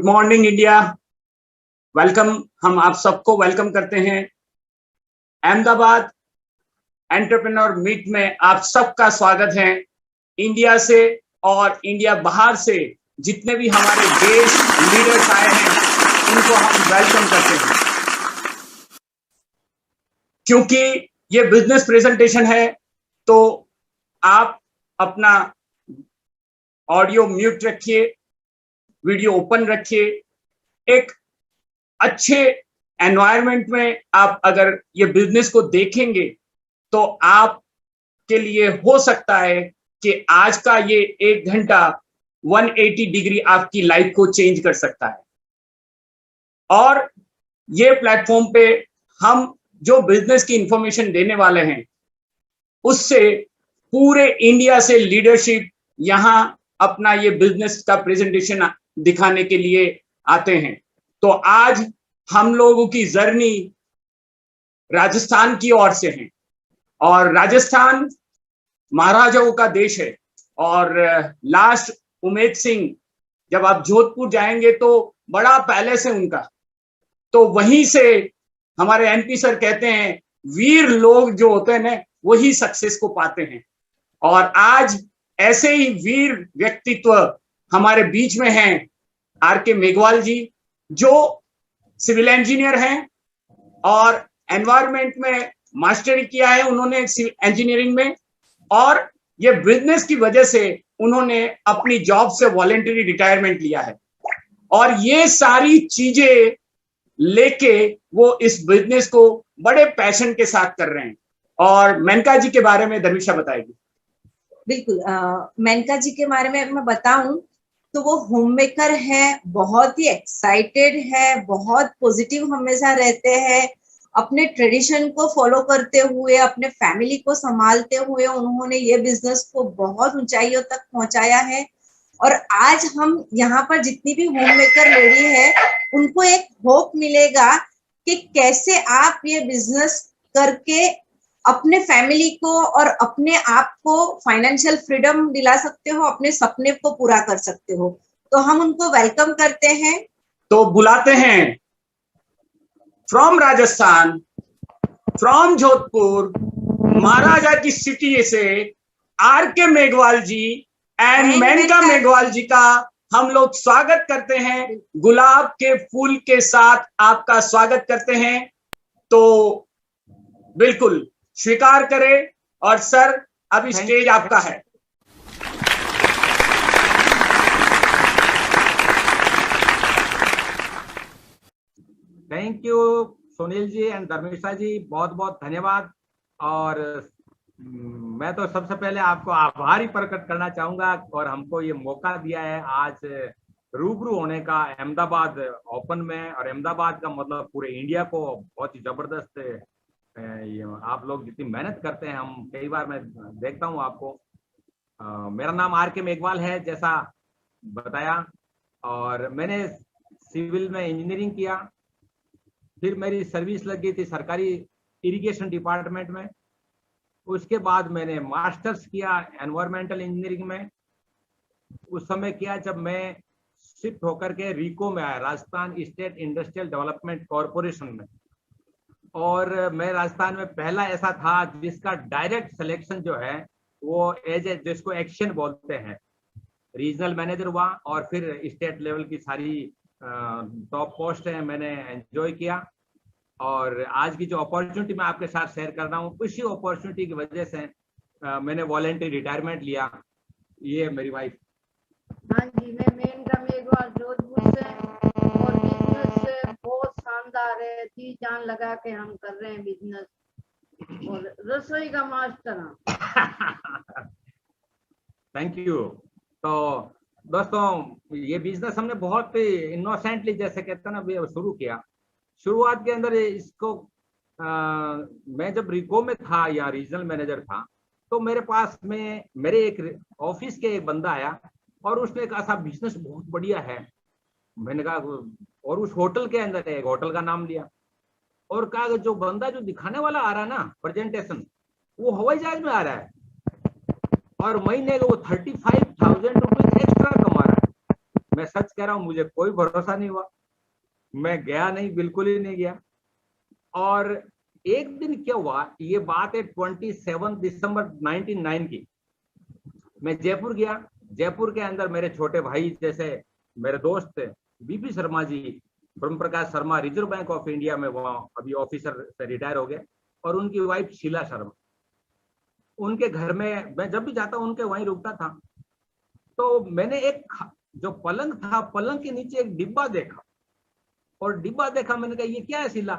Good morning India. Welcome. हम आप सबको वेलकम करते हैं अहमदाबाद एंटरप्रेन्योर मीट में। आप सबका स्वागत है। इंडिया से और इंडिया बाहर से जितने भी हमारे देश लीडर्स आए हैं उनको हम वेलकम करते हैं। क्योंकि ये बिजनेस प्रेजेंटेशन है तो आप अपना ऑडियो म्यूट रखिए, वीडियो ओपन रखिए। एक अच्छे एनवायरनमेंट में आप अगर ये बिजनेस को देखेंगे तो आपके लिए हो सकता है कि आज का ये 1 घंटा 180 डिग्री आपकी लाइफ को चेंज कर सकता है। और ये प्लेटफॉर्म पे हम जो बिजनेस की इंफॉर्मेशन देने वाले हैं उससे पूरे इंडिया से लीडरशिप यहां अपना ये बिजनेस का प्रेजेंटेशन दिखाने के लिए आते हैं। तो आज हम लोगों की जर्नी राजस्थान की ओर से है और राजस्थान महाराजाओं का देश है। और लास्ट उमेद सिंह जब आप जोधपुर जाएंगे तो बड़ा पैलेस है उनका, तो वहीं से हमारे एमपी सर कहते हैं वीर लोग जो होते हैं ना वही सक्सेस को पाते हैं। और आज ऐसे ही वीर व्यक्तित्व हमारे बीच में हैं आर के मेघवाल जी, जो सिविल इंजीनियर हैं और एनवायरनमेंट में मास्टरी किया है उन्होंने इंजीनियरिंग में, और ये बिजनेस की वजह से उन्होंने अपनी जॉब से वॉलंटरी रिटायरमेंट लिया है। और ये सारी चीजें लेके वो इस बिजनेस को बड़े पैशन के साथ कर रहे हैं। और मेनका जी के बारे में धर्मिष्ठा बताएगी। बिल्कुल, मेनका जी के बारे में मैं बताऊं तो वो होम मेकर है, बहुत ही एक्साइटेड है, बहुत पॉजिटिव हमेशा रहते हैं। अपने ट्रेडिशन को फॉलो करते हुए, अपने फैमिली को संभालते हुए उन्होंने ये बिजनेस को बहुत ऊंचाइयों तक पहुंचाया है। और आज हम यहाँ पर जितनी भी होम मेकर लेडी है उनको एक होप मिलेगा कि कैसे आप ये बिजनेस करके अपने फैमिली को और अपने आप को फाइनेंशियल फ्रीडम दिला सकते हो, अपने सपने को पूरा कर सकते हो। तो हम उनको वेलकम करते हैं। तो बुलाते हैं फ्रॉम राजस्थान, फ्रॉम जोधपुर, महाराजा की सिटी से are K Meghwal ji and Maneka Meghwal जी का हम लोग स्वागत करते हैं। गुलाब के फूल के साथ आपका स्वागत करते हैं। तो बिल्कुल स्वीकार करें। और सर अभी स्टेज आपका है। Thank you Sunil ji and Dharmesha ji, बहुत बहुत धन्यवाद। और मैं तो सबसे पहले आपको आभार ही प्रकट करना चाहूंगा और हमको ये मौका दिया है आज रूबरू होने का अहमदाबाद ओपन में। और अहमदाबाद का मतलब पूरे इंडिया को बहुत ही जबरदस्त, ये आप लोग जितनी मेहनत करते हैं, हम कई बार मैं देखता हूँ आपको। मेरा नाम आर के मेघवाल है जैसा बताया, और मैंने सिविल में इंजीनियरिंग किया, फिर मेरी सर्विस लग गई थी सरकारी इरिगेशन डिपार्टमेंट में। उसके बाद मैंने मास्टर्स किया एनवायरमेंटल इंजीनियरिंग में। उस समय किया जब मैं शिफ्ट होकर के रीको में आया, Rajasthan state industrial development corporation में। और मैं राजस्थान में पहला ऐसा था जिसका डायरेक्ट सिलेक्शन जो है वो एज ए, जिसको एक्शन बोलते हैं, रीजनल मैनेजर हुआ। और फिर स्टेट लेवल की सारी टॉप पोस्ट है मैंने एंजॉय किया। और आज की जो अपॉर्चुनिटी मैं आपके साथ शेयर कर रहा हूँ, उसी अपॉर्चुनिटी की वजह से मैंने वॉलंटरी रिटायरमेंट लिया। ये मेरी वाइफ। हाँ जी, मैं मेनका मेघवाल जोधपुर से, और बिजनेस बहुत शानदार है। जी जान लगा के हम कर रहे हैं बिजनेस, और रसोई का मास्टर हूँ। Thank you. तो दोस्तों ये बिजनेस हमने बहुत इनोसेंटली, जैसे कहते हैं ना, शुरू किया। शुरुआत के अंदर इसको मैं जब रिको में था या रीजनल मैनेजर था, तो मेरे पास में मेरे एक ऑफिस के एक बंदा आया और उसने कहा साहब बिजनेस बहुत बढ़िया है। मैंने कहा, और उस होटल के अंदर एक होटल का नाम लिया और कहा जो बंदा जो दिखाने वाला आ रहा है ना प्रेजेंटेशन, वो हवाई जहाज में आ रहा है और महीने को वो 35,000 रुपीज एक्स्ट्रा कमा रहा है। मैं सच कह रहा हूँ, मुझे कोई भरोसा नहीं हुआ, मैं गया नहीं, बिल्कुल ही नहीं गया। और एक दिन क्या हुआ, ये बात है 27 दिसंबर 1999 की। मैं जयपुर गया, जयपुर के अंदर मेरे छोटे भाई जैसे मेरे दोस्त BP Sharma ji, Brahm Prakash Sharma, Reserve Bank of India में वहाँ अभी ऑफिसर से रिटायर हो गए, और उनकी वाइफ शीला शर्मा, उनके घर में मैं जब भी जाता उनके वहीं रुकता था। तो मैंने एक जो पलंग था, पलंग के नीचे एक डिब्बा देखा, और डिब्बा देखा, मैंने कहा ये क्या है शीला?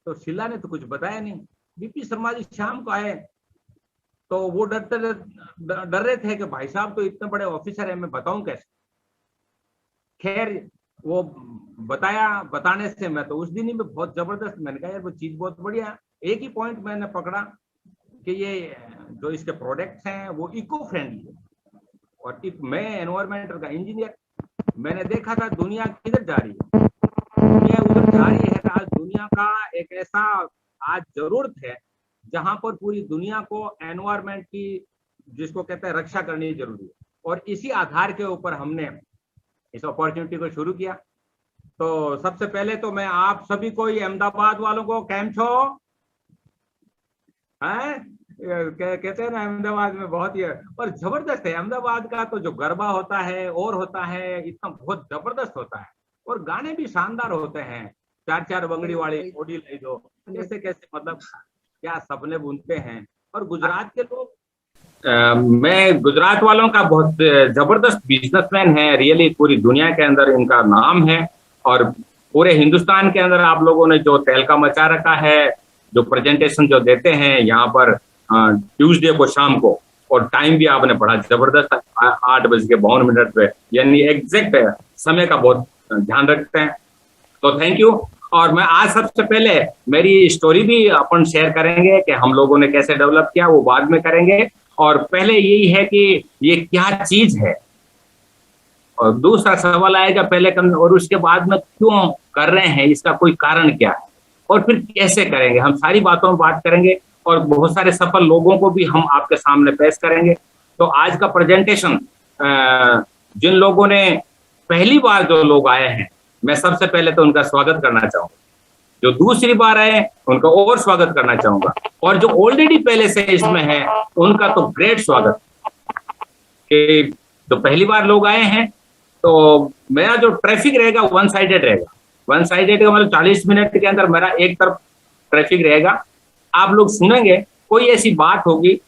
तो शीला ने तो कुछ बताया नहीं। बीपी शर्मा जी शाम को आए तो वो डर रहे थे कि भाई साहब तो इतने बड़े ऑफिसर है, मैं बताऊं कैसे। खैर वो बताने से मैं तो उस दिन ही में बहुत जबरदस्त, मैंने कहा यार वो चीज बहुत बढ़िया है। एक ही पॉइंट मैंने पकड़ा कि ये जो इसके प्रोडक्ट्स हैं वो इको फ्रेंडली है, और मैं एनवायरमेंटल का इंजीनियर, मैंने देखा था दुनिया किधर जा रही है, दुनिया उधर जा रही है। आज दुनिया का एक ऐसा आज जरूरत है जहां पर पूरी दुनिया को एनवायरमेंट की, जिसको कहते हैं, रक्षा करनी जरूरी है, और इसी आधार के ऊपर हमने इस अपॉर्चुनिटी को शुरू किया। तो सबसे पहले तो मैं आप सभी को, अहमदाबाद वालों को, कैम छो हैं, कहते हैं ना अहमदाबाद में बहुत ही और जबरदस्त है। अहमदाबाद का तो जो गरबा होता है और होता है, इतना बहुत जबरदस्त होता है, और गाने भी शानदार होते हैं। 4-4 बंगड़ी वाली ओडी लाई दो, कैसे कैसे, मतलब क्या सपने बुनते हैं। और गुजरात के लोग, मैं गुजरात वालों का बहुत जबरदस्त बिजनेसमैन है, रियली पूरी दुनिया के अंदर इनका नाम है, और पूरे हिंदुस्तान के अंदर आप लोगों ने जो तहलका मचा रखा है, जो प्रेजेंटेशन जो देते हैं यहाँ पर ट्यूसडे को शाम को, और टाइम भी आपने बड़ा जबरदस्त 8:52 पे, यानी एग्जैक्ट समय का बहुत ध्यान रखते हैं, तो थैंक यू। और मैं आज सबसे पहले मेरी स्टोरी भी अपन शेयर करेंगे कि हम लोगों ने कैसे डेवलप किया, वो बाद में करेंगे। और पहले यही है कि ये क्या चीज है, और दूसरा सवाल आएगा पहले और उसके बाद में क्यों कर रहे हैं, इसका कोई कारण क्या है, और फिर कैसे करेंगे, हम सारी बातों में बात करेंगे, और बहुत सारे सफल लोगों को भी हम आपके सामने पेश करेंगे। तो आज का प्रेजेंटेशन, जिन लोगों ने पहली बार जो लोग आए हैं, मैं सबसे पहले तो उनका स्वागत करना चाहूंगा। जो दूसरी बार आए उनका और स्वागत करना चाहूंगा, और जो ऑलरेडी पहले से इसमें है उनका तो ग्रेट स्वागत। कि जो पहली बार लोग आए हैं, तो मेरा जो ट्रैफिक रहेगा वन साइडेड रहेगा। वन साइडेड का मतलब 40 मिनट के अंदर मेरा एक तरफ ट्रैफिक रहेगा। आप लोग सुनेंगे, कोई ऐसी बात होगी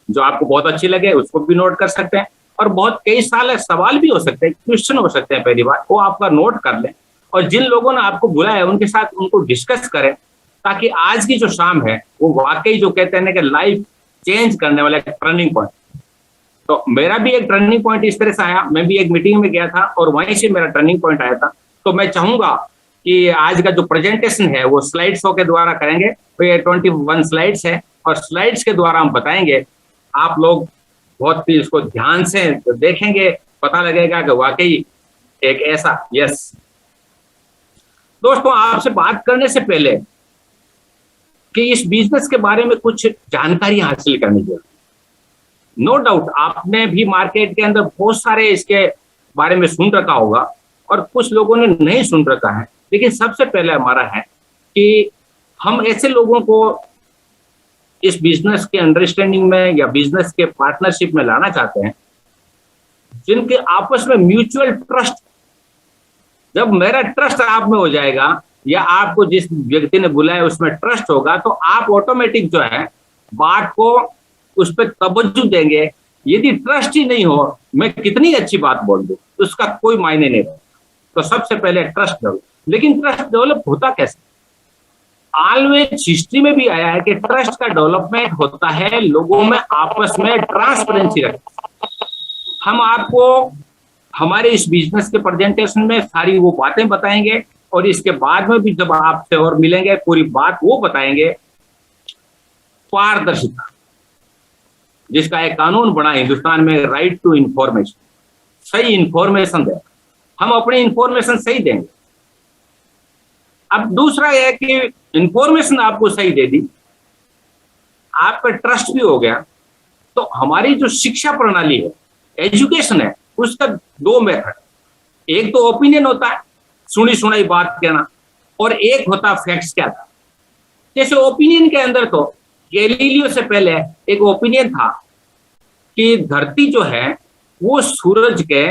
जो आपको बहुत अच्छी लगे उसको भी नोट कर सकते हैं, और बहुत कई साल सवाल भी हो सकते हैं, क्वेश्चन हो सकते हैं पहली बार, वो आपका नोट कर लें, और जिन लोगों ने आपको बुलाया है उनके साथ उनको डिस्कस करें, ताकि आज की जो शाम है वो वाकई जो कहते हैं ना कि लाइफ चेंज करने वाला एक टर्निंग पॉइंट। तो मेरा भी एक टर्निंग पॉइंट इस तरह से आया, मैं भी एक मीटिंग में गया था और वहीं से मेरा टर्निंग पॉइंट आया था। तो मैं चाहूंगा कि आज का जो प्रेजेंटेशन है वो स्लाइड शो के द्वारा करेंगे। तो ये 21 स्लाइड्स है, और स्लाइड्स के द्वारा हम बताएंगे, आप लोग बहुत ही इसको ध्यान से देखेंगे, पता लगेगा कि वाकई एक ऐसा यस। दोस्तों, आपसे बात करने से पहले कि इस बिजनेस के बारे में कुछ जानकारी हासिल करनी जरूरी। नो डाउट आपने भी मार्केट के अंदर बहुत सारे इसके बारे में सुन रखा होगा, और कुछ लोगों ने नहीं सुन रखा है, लेकिन सबसे पहले हमारा है कि हम ऐसे लोगों को इस बिजनेस के अंडरस्टैंडिंग में या बिजनेस के पार्टनरशिप में लाना चाहते हैं, जिनके आपस में म्यूचुअल ट्रस्ट, जब मेरा ट्रस्ट आप में हो जाएगा या आपको जिस व्यक्ति ने बुलाया उसमें ट्रस्ट होगा, तो आप ऑटोमेटिक जो है बात को उस पर तवज्जो देंगे। यदि ट्रस्ट ही नहीं हो, मैं कितनी अच्छी बात बोल दूं, उसका कोई मायने नहीं रहता। तो सबसे पहले ट्रस्ट डेवलप। लेकिन ट्रस्ट डेवलप होता कैसे? ऑलवेज हिस्ट्री में भी आया है कि ट्रस्ट का डेवलपमेंट होता है लोगों में आपस में ट्रांसपेरेंसी रखते। हम आपको हमारे इस बिजनेस के प्रेजेंटेशन में सारी वो बातें बताएंगे, और इसके बाद में भी जब आपसे और मिलेंगे पूरी बात वो बताएंगे। पारदर्शिता, जिसका एक कानून बना हिंदुस्तान में, राइट टू इंफॉर्मेशन, सही इंफॉर्मेशन दे, हम अपनी इंफॉर्मेशन सही देंगे। अब दूसरा है कि इंफॉर्मेशन आपको सही दे दी, आप पर ट्रस्ट भी हो गया, तो हमारी जो शिक्षा प्रणाली है, एजुकेशन है, उसका 2 मेथड, एक तो ओपिनियन होता है, सुनी सुनाई बात कहना, और एक होता है फैक्ट्स क्या था। जैसे ओपिनियन के अंदर तो गैलीलियो से पहले एक ओपिनियन था कि धरती जो है वो सूरज के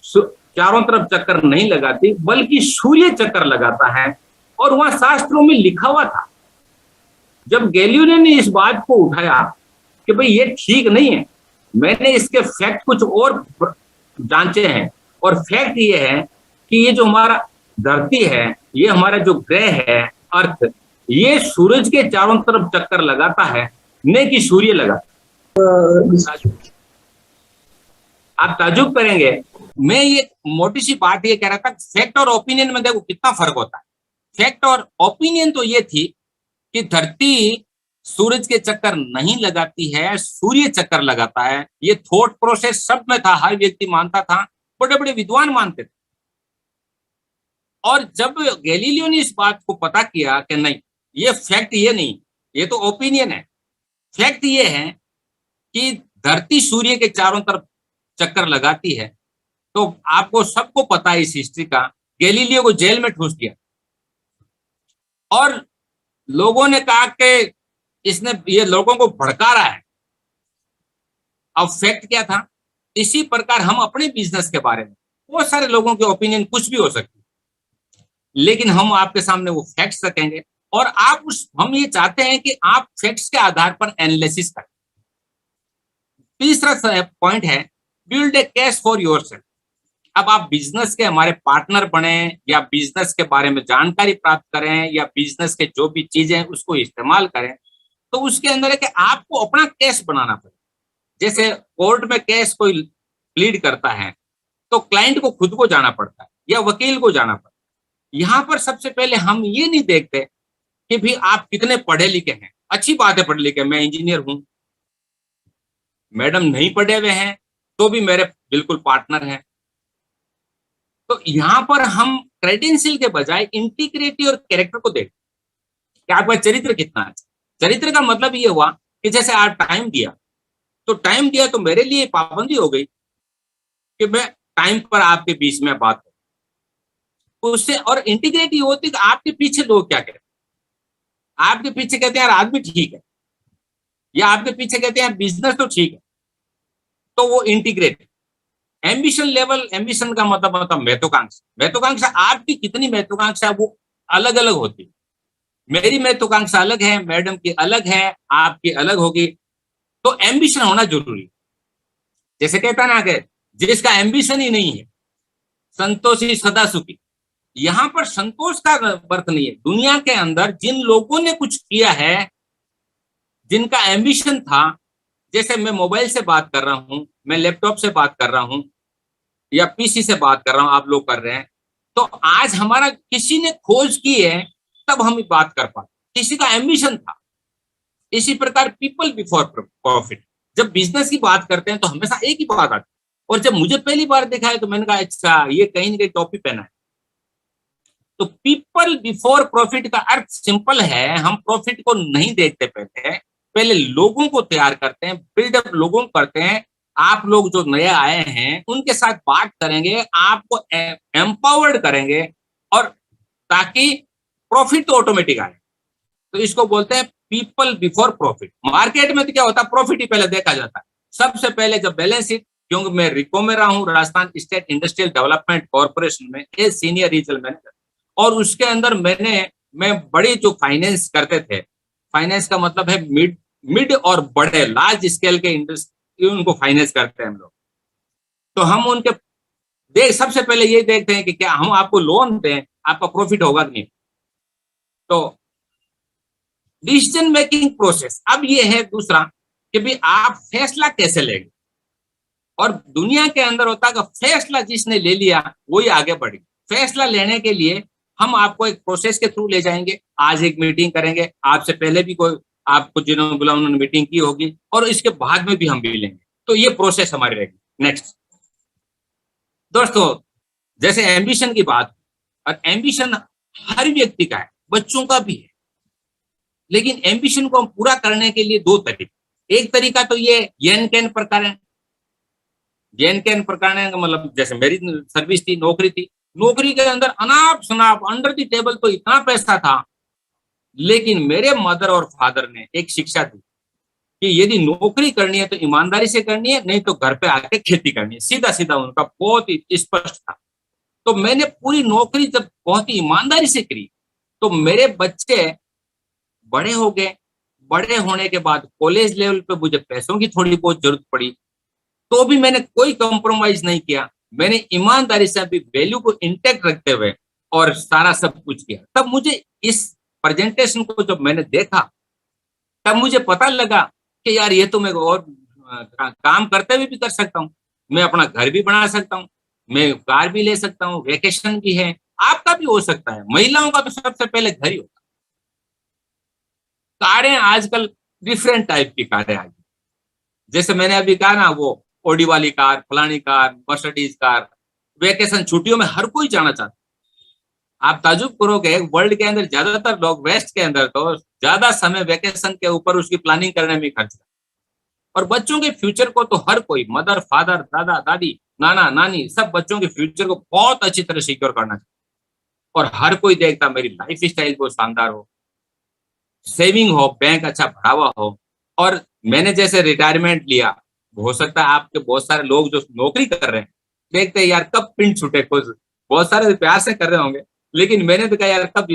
चारों तरफ चक्कर नहीं लगाती, बल्कि सूर्य चक्कर लगाता है, और वहां शास्त्रों में लिखा हुआ था। जब गैलीलियो ने इस बात को उठाया कि भाई ये ठीक नहीं है, मैंने इसके फैक्ट कुछ और जांचे हैं, और फैक्ट ये है कि ये जो हमारा धरती है, ये हमारा जो ग्रह है अर्थ, ये सूरज के चारों तरफ चक्कर लगाता है, न कि सूर्य लगाता। आप ताजुब करेंगे, मैं ये मोटी सी बात ये कह रहा था, फैक्ट और ओपिनियन में देखो कितना फर्क होता है। फैक्ट और ओपिनियन तो ये थी कि धरती सूरज के चक्कर नहीं लगाती है, सूर्य चक्कर लगाता है। ये थॉट प्रोसेस सब में था, हर व्यक्ति मानता था, बड़े बड़े विद्वान मानते थे। और जब गैलीलियो ने इस बात को पता किया कि नहीं, ये फैक्ट ये नहीं, ये तो ओपिनियन है, फैक्ट ये है कि धरती सूर्य के चारों तरफ चक्कर लगाती है, तो आपको सबको पता है इस हिस्ट्री का, गैलीलियो को जेल में ठूस दिया और लोगों ने कहा कि इसने ये लोगों को भड़का रहा है। अब फैक्ट क्या था? इसी प्रकार हम अपने बिजनेस के बारे में, बहुत सारे लोगों के ओपिनियन कुछ भी हो सकती है, लेकिन हम आपके सामने वो फैक्ट्स रखेंगे, और हम ये चाहते हैं कि आप फैक्ट्स के आधार पर एनालिसिस करें। तीसरा पॉइंट है build a case for yourself. अब आप बिजनेस के हमारे पार्टनर बने, या बिजनेस के बारे में जानकारी प्राप्त करें, या बिजनेस के जो भी चीजें हैं उसको इस्तेमाल करें, तो उसके अंदर है कि आपको अपना केस बनाना पड़ेगा। जैसे कोर्ट में केस कोई प्लीड करता है तो क्लाइंट को खुद को जाना पड़ता है या वकील को जाना पड़ता है। यहाँ पर सबसे पहले हम ये नहीं देखते कि भी आप कितने पढ़े लिखे हैं। अच्छी बात है पढ़े लिखे, मैं इंजीनियर हूं, मैडम नहीं पढ़े हुए हैं तो भी मेरे बिल्कुल पार्टनर हैं। तो यहाँ पर हम क्रेडेंशियल के बजाय इंटीग्रिटी और कैरेक्टर को देखते कि आपका चरित्र कितना है। चरित्र का मतलब ये हुआ कि जैसे आप टाइम दिया तो मेरे लिए पाबंदी हो गई कि मैं टाइम पर आपके बीच में बात करूं उससे। और इंटीग्रिटी होती कि आपके पीछे लोग क्या कहते हैं, आपके पीछे कहते हैं यार आदमी ठीक है, या आपके पीछे कहते हैं बिजनेस तो ठीक है, तो वो इंटीग्रेट। एम्बिशन लेवल, एम्बिशन का मतलब महत्वाकांक्षा आपकी कितनी महत्वाकांक्षा वो अलग अलग होती है। मेरी महत्वाकांक्षा अलग है, मैडम की अलग है, आपकी अलग होगी, तो एम्बिशन होना जरूरी। जैसे कहता ना कि जिसका एम्बिशन ही नहीं है संतोषी सदा सुखी। यहां पर संतोष का अर्थ नहीं है। दुनिया के अंदर जिन लोगों ने कुछ किया है, जिनका एम्बिशन था, जैसे मैं मोबाइल से बात कर रहा हूं, मैं लैपटॉप से बात कर रहा हूं, या पीसी से बात कर रहा हूं, आप लोग कर रहे हैं, तो आज हमारा किसी ने खोज की है तब हम बात कर पाते, किसी का एम्बिशन था। इसी प्रकार पीपल बिफोर प्रॉफिट, जब बिजनेस की बात करते हैं तो हमेशा एक ही बात आती है। और जब मुझे पहली बार देखा है तो मैंने कहा अच्छा ये कहीं ना कहीं टॉपी पहना है। तो पीपल बिफोर प्रॉफिट का अर्थ सिंपल है, हम प्रॉफिट को नहीं देखते, पहले लोगों को तैयार करते हैं, बिल्डअप लोगों को करते हैं। आप लोग जो नए आए हैं उनके साथ बात करेंगे, आपको एम्पावर्ड करेंगे, और ताकि प्रॉफिट तो ऑटोमेटिक आए। तो इसको बोलते हैं पीपल बिफोर प्रॉफिट। मार्केट में तो क्या होता है, प्रॉफिट ही पहले देखा जाता है। सबसे पहले जब बैलेंस शीट, क्योंकि मैं रिको में रहा हूँ, Rajasthan state industrial development corporation में एज सीनियर रीजनल मैनेजर, और उसके अंदर मैं बड़े जो फाइनेंस करते थे, फाइनेंस का मतलब है मिड और बड़े लार्ज स्केल के इंडस्ट्री, उनको फाइनेंस करते हैं हम लोग। तो हम उनके सबसे पहले ये देखते हैं कि क्या हम आपको लोन दें, आपका प्रॉफिट होगा कि नहीं। तो डिसीजन मेकिंग प्रोसेस, अब ये है दूसरा कि भी आप फैसला कैसे लेंगे। और दुनिया के अंदर होता है कि फैसला जिसने ले लिया वही आगे बढ़े। फैसला लेने के लिए हम आपको एक प्रोसेस के थ्रू ले जाएंगे। आज एक मीटिंग करेंगे, आपसे पहले भी कोई आपको जिन्होंने बुलाया उन्होंने मीटिंग की होगी, और इसके बाद में भी हम भी लेंगे। तो ये प्रोसेस हमारी रहेगी। नेक्स्ट दोस्तों, जैसे एम्बिशन की बात, और एम्बिशन हर व्यक्ति का है, बच्चों का भी है, लेकिन एम्बिशन को हम पूरा करने के लिए दो तरीके। एक तरीका तो ये येन कैन प्रकार है, जैन के प्रकार ने, मतलब जैसे मेरी सर्विस थी, नौकरी थी, नौकरी के अंदर अनाप शनाप अंडर द टेबल तो इतना पैसा था, लेकिन मेरे मदर और फादर ने एक शिक्षा दी कि यदि नौकरी करनी है तो ईमानदारी से करनी है, नहीं तो घर पे आके खेती करनी है। सीधा सीधा उनका बहुत ही स्पष्ट था। तो मैंने पूरी नौकरी जब बहुत ही ईमानदारी से करी, तो मेरे बच्चे बड़े हो गए। बड़े होने के बाद कॉलेज लेवल पे मुझे पैसों की थोड़ी बहुत जरूरत पड़ी, तो भी मैंने कोई कॉम्प्रोमाइज नहीं किया। मैंने ईमानदारी से अपनी वैल्यू को इंटैक्ट रखते हुए और सारा सब कुछ किया। तब मुझे इस प्रेजेंटेशन को जब मैंने देखा, तब मुझे पता लगा कि यार ये तो मैं और काम करते हुए भी कर सकता हूँ, मैं अपना घर भी बना सकता हूँ, मैं कार भी ले सकता हूँ, वेकेशन भी है, आपका भी हो सकता है। महिलाओं का तो सबसे पहले घर ही होता है। कारें आजकल डिफरेंट टाइप की कारें आ गई, जैसे मैंने अभी कहा ना, वो ऑडी वाली कार, फलानी कार, मर्सिडीज कार। वेकेशन छुट्टियों में हर कोई जाना चाहता है। आप ताजुब करोगे, वर्ल्ड के अंदर ज्यादातर लोग, वेस्ट के अंदर तो ज्यादा समय वेकेशन के ऊपर उसकी प्लानिंग करने में खर्च करते। और बच्चों के फ्यूचर को तो हर कोई, मदर, फादर, दादा, दादी, नाना, नानी, सब बच्चों के फ्यूचर को बहुत अच्छी तरह सिक्योर करना चाहिए। और हर कोई देखता मेरी लाइफ स्टाइल बहुत शानदार हो, सेविंग हो, बैंक अच्छा भरा हुआ हो। और मैंने जैसे रिटायरमेंट लिया, हो सकता है आपके बहुत सारे लोग जो नौकरी कर रहे हैं देखते हैं यार कब पिंड छूटे, कुछ बहुत सारे प्यार से कर रहे होंगे, लेकिन मैंने तो कहा यार कब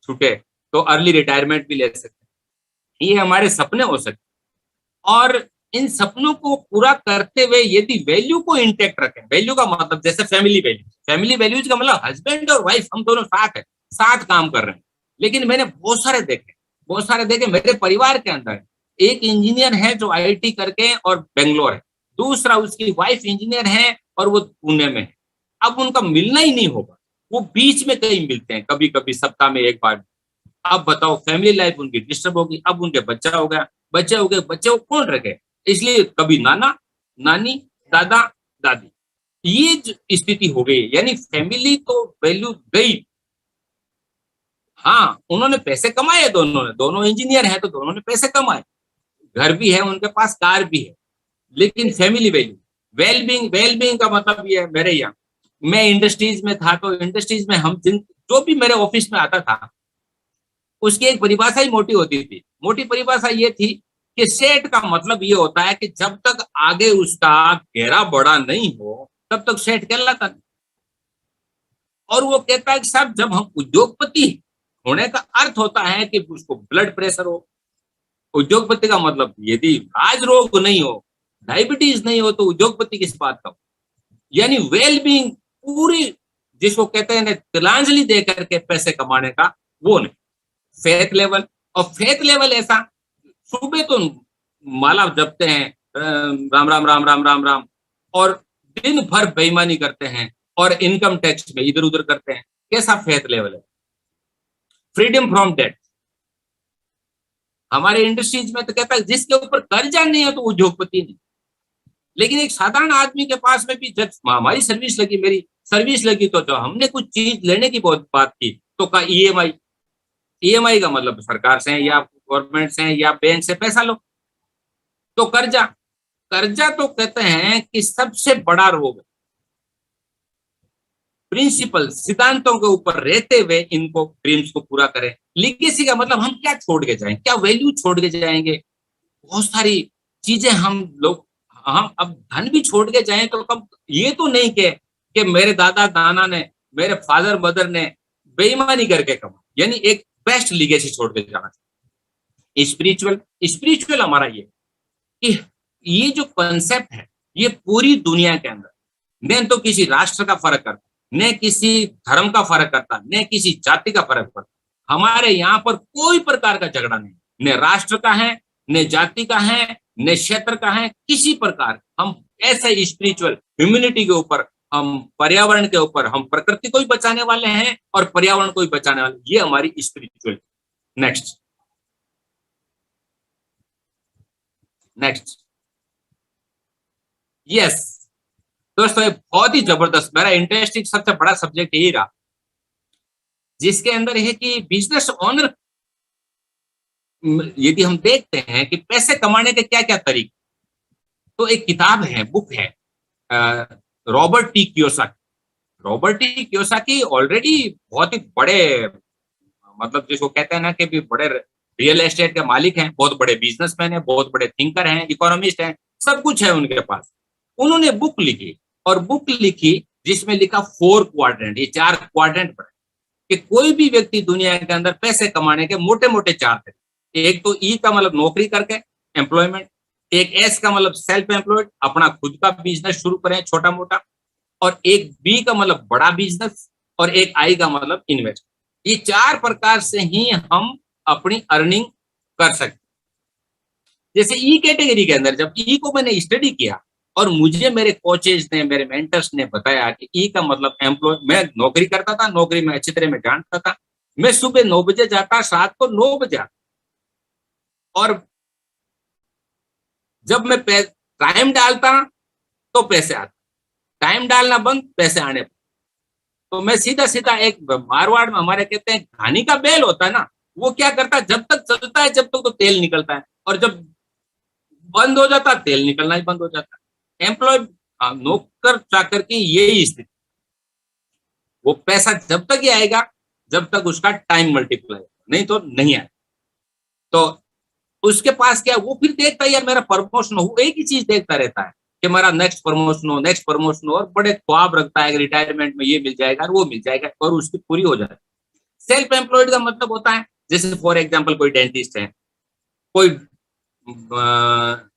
छूटे तो अर्ली रिटायरमेंट भी ले सकते हैं। ये हमारे सपने हो सकते हैं। और इन सपनों को पूरा करते हुए यदि वैल्यू को इंटैक्ट रखें, वैल्यू का मतलब जैसे फैमिली वैल्यू, फैमिली वैल्यूज का मतलब हस्बैंड और वाइफ हम दोनों साथ है, साथ काम कर रहे हैं। लेकिन मैंने बहुत सारे देखे मेरे परिवार के अंदर। एक इंजीनियर है जो आईआईटी करके और बेंगलोर है, दूसरा उसकी वाइफ इंजीनियर है और वो पुणे में है। अब उनका मिलना ही नहीं होगा, वो बीच में कहीं मिलते हैं, कभी कभी सप्ताह में एक बार। अब बताओ, फैमिली लाइफ उनकी डिस्टर्ब होगी। अब उनके बच्चा हो गया, बच्चे को कौन रखे, इसलिए कभी नाना नानी, दादा दादी, ये जो स्थिति हो गई, यानी फैमिली तो वैल्यू गई। हाँ, उन्होंने पैसे कमाए, दोनों इंजीनियर हैं तो दोनों ने पैसे कमाए, घर भी है उनके पास, कार भी है, लेकिन फैमिली वैल्यू, वेलबींग का मतलब ये है। मेरे यहाँ, मैं इंडस्ट्रीज में था, तो इंडस्ट्रीज में हम जो भी मेरे ऑफिस में आता था, उसकी एक परिभाषा ही मोटी होती थी। मोटी परिभाषा ये थी कि सेठ का मतलब ये होता है कि जब तक आगे उसका घेरा बड़ा नहीं हो तब तक सेठ कहलाता नहीं। और वो कहता है कि साहब, जब हम उद्योगपति होने का अर्थ होता है कि उसको ब्लड प्रेशर हो। उद्योगपति का मतलब यदि राज रोग नहीं हो, डायबिटीज नहीं हो, तो उद्योगपति किस बात का हो। यानी वेलबींग पूरी, जिसको कहते हैं तिलांजलि दे करके पैसे कमाने का, वो नहीं। फेथ लेवल, और फेथ लेवल ऐसा, सुबह तो माला जपते हैं, राम राम राम राम राम राम, और दिन भर बेईमानी करते हैं और इनकम टैक्स में इधर उधर करते हैं। कैसा फेथ लेवल है? Freedom from debt. हमारे इंडस्ट्रीज में तो कहता है जिसके ऊपर कर्जा नहीं है तो उद्योगपति नहीं। लेकिन एक साधारण आदमी के पास में भी, जब हमारी सर्विस लगी, मेरी सर्विस लगी, तो जो हमने कुछ चीज लेने की बहुत बात की तो कहा ईएमआई। ईएमआई का मतलब सरकार से या गवर्नमेंट से या बैंक से पैसा लो। तो कर्जा तो कहते हैं कि सबसे बड़ा रोग। प्रिंसिपल, सिद्धांतों के ऊपर रहते हुए इनको ड्रीम्स को पूरा करें। लीगेसी का मतलब हम क्या छोड़ के जाएंगे, क्या वैल्यू छोड़ के जाएंगे। बहुत सारी चीजें हम अब धन भी छोड़ के जाएं तो कम, ये तो नहीं कि मेरे दादा नाना ने, मेरे फादर मदर ने बेईमानी करके कमा, यानी एक बेस्ट लीगेसी छोड़ के जाना चाहिए। स्पिरिचुअल हमारा ये कि ये जो कॉन्सेप्ट है, ये पूरी दुनिया के अंदर न तो किसी राष्ट्र का फर्क करता, न किसी धर्म का फर्क करता, न किसी जाति का फर्क पड़ता। हमारे यहाँ पर कोई प्रकार का झगड़ा नहीं, न राष्ट्र का है, न जाति का है, न क्षेत्र का है, किसी प्रकार। हम ऐसे स्पिरिचुअल ह्यूमैनिटी के ऊपर, हम पर्यावरण के ऊपर, हम प्रकृति को भी बचाने वाले हैं और पर्यावरण को भी बचाने वाले, ये हमारी स्पिरिचुअल। नेक्स्ट यस दोस्तों, ये बहुत ही जबरदस्त, मेरा इंटरेस्टिंग सबसे बड़ा सब्जेक्ट यही रहा, जिसके अंदर है कि बिजनेस ओनर, यदि हम देखते हैं कि पैसे कमाने के क्या क्या तरीके, तो एक किताब है, बुक है, Robert T Kiyosaki. Robert T Kiyosaki already बहुत ही बड़े, मतलब जिसको कहते हैं ना कि भी बड़े रियल एस्टेट के मालिक हैं, बहुत बड़े बिजनेसमैन हैं, बहुत बड़े थिंकर हैं, इकोनॉमिस्ट हैं, सब कुछ है उनके पास। उन्होंने बुक लिखी, और बुक लिखी जिसमें लिखा 4 क्वाड्रेंट, ये 4 क्वाड्रेंट पर कि कोई भी व्यक्ति दुनिया के अंदर पैसे कमाने के मोटे मोटे 4 तरीके। एक तो ई का मतलब नौकरी करके, एम्प्लॉयमेंट। एक एस का मतलब सेल्फ एम्प्लॉयड, अपना खुद का बिजनेस शुरू करें छोटा मोटा। और एक बी का मतलब बड़ा बिजनेस, और एक आई का मतलब इन्वेस्ट। ये 4 प्रकार से ही हम अपनी अर्निंग कर सकते। जैसे ई कैटेगरी के अंदर जब ई को मैंने स्टडी किया, और मुझे मेरे कोचेज ने, मेरे मेंटर्स ने बताया कि ई का मतलब एम्प्लॉय, मैं नौकरी करता था, नौकरी में अच्छी तरह मैं जानता था। मैं सुबह 9 बजे जाता, रात को 9 बजे आता, और जब मैं टाइम डालता तो पैसे आते, टाइम डालना बंद, पैसे आने बंद। तो मैं सीधा सीधा, एक मारवाड़ में हमारे कहते हैं घानी का बैल होता है ना, वो क्या करता है, जब तक चलता है जब तक तो तेल निकलता है, और जब बंद हो जाता तेल निकलना ही बंद हो जाता है। एम्प्लॉय, नौकर चाकर की यही स्थिति। वो पैसा जब तक ही आएगा जब तक उसका टाइम मल्टीप्लाई, नहीं तो नहीं आएगा। तो उसके पास क्या, वो फिर देखता है यार मेरा प्रमोशन हो, एक ही चीज देखता रहता है कि मेरा नेक्स्ट प्रमोशन हो, नेक्स्ट प्रमोशन हो, और बड़े ख्वाब रखता है रिटायरमेंट में ये मिल जाएगा वो मिल जाएगा, और उसकी पूरी हो जाए। सेल्फ एम्प्लॉयड का मतलब होता है, जैसे फॉर एग्जाम्पल कोई डेंटिस्ट है, कोई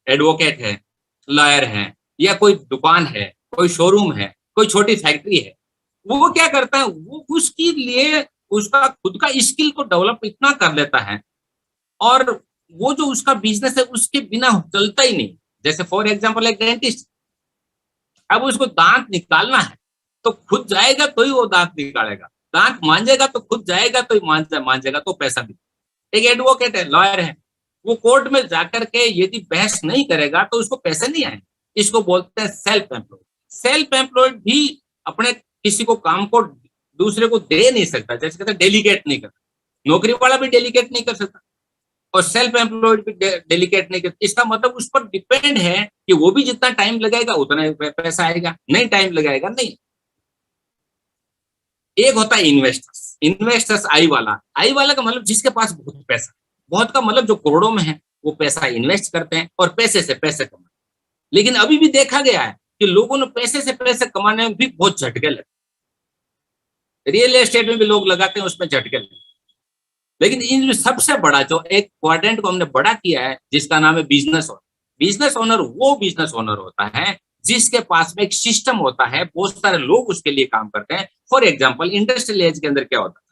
एडवोकेट है, लॉयर है, या कोई दुकान है, कोई शोरूम है, कोई छोटी फैक्ट्री है। वो क्या करता है, वो उसके लिए उसका खुद का स्किल को डेवलप इतना कर लेता है, और वो जो उसका बिजनेस है उसके बिना चलता ही नहीं। जैसे फॉर एग्जांपल एक डेंटिस्ट, अब उसको दांत निकालना है तो खुद जाएगा तो ही वो दांत निकालेगा, दांत मांजेगा तो खुद जाएगा तो ही मांजेगा तो पैसा मिलेगा। एक एडवोकेट है, लॉयर है, वो कोर्ट में जाकर के यदि बहस नहीं करेगा तो उसको पैसे नहीं आएंगे। इसको बोलते हैं सेल्फ एम्प्लॉयड। सेल्फ एम्प्लॉयड भी अपने किसी को काम को दूसरे को दे नहीं सकता, जैसे कहते हैं डेलीगेट नहीं करता। नौकरी वाला भी डेलीगेट नहीं कर सकता, और सेल्फ एम्प्लॉयड भी डेलीगेट नहीं करता। इसका मतलब उस पर डिपेंड है कि वो भी जितना टाइम लगाएगा उतना ही पैसा आएगा, नहीं टाइम लगाएगा नहीं। एक होता है इन्वेस्टर्स। इन्वेस्टर्स आई वाला का मतलब जिसके पास बहुत पैसा, बहुत का मतलब जो करोड़ों में है, वो पैसा इन्वेस्ट करते हैं और पैसे से पैसे कमाते हैं। लेकिन अभी भी देखा गया है कि लोगों ने पैसे से पैसे कमाने में भी बहुत झटके लगे। रियल एस्टेट में भी लोग लगाते हैं, उसमें झटके लगे। लेकिन इनमें सबसे बड़ा जो एक क्वाड्रेंट को हमने बड़ा किया है, जिसका नाम है बिजनेस ओनर। बिजनेस ओनर वो बिजनेस ओनर होता है जिसके पास में एक सिस्टम होता है, बहुत सारे लोग उसके लिए काम करते हैं। फॉर एग्जांपल इंडस्ट्रियल एज के अंदर क्या होता है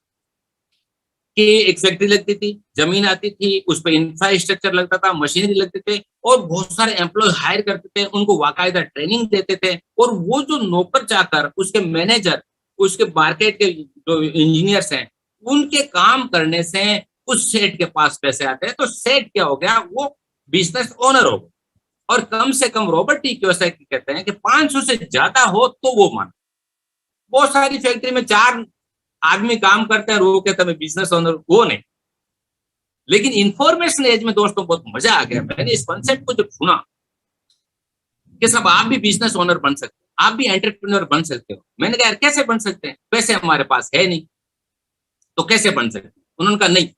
कि एक फैक्ट्री लगती थी, जमीन आती थी, उस पर इंफ्रास्ट्रक्चर लगता था, मशीनरी लगते थे, और बहुत सारे एम्प्लॉय हायर करते थे, उनको बाकायदा ट्रेनिंग देते थे। और वो जो नौकर चाकर, उसके मैनेजर, उसके मार्केट के जो इंजीनियर्स हैं, उनके काम करने से उस सेठ के पास पैसे आते हैं। तो सेठ क्या हो गया, वो बिजनेस ओनर हो गया। और कम से कम रॉबर्ट टी कियोसाकी कहते हैं कि 500 से ज्यादा हो तो वो मान। बहुत सारी फैक्ट्री में 4 आदमी काम करते हैं, वो कहते हैं बिजनेस ओनर, वो नहीं। लेकिन इंफॉर्मेशन एज में दोस्तों बहुत मजा आ गया। मैंने इस कॉन्सेप्ट को जब सुना कि सब आप भी बिजनेस ओनर बन सकते हो, आप भी एंटरप्रेन्योर बन सकते हो। मैंने कहा यार कैसे बन सकते हैं, पैसे हमारे पास है नहीं तो कैसे बन सकते हैं। उन्होंने कहा नहीं,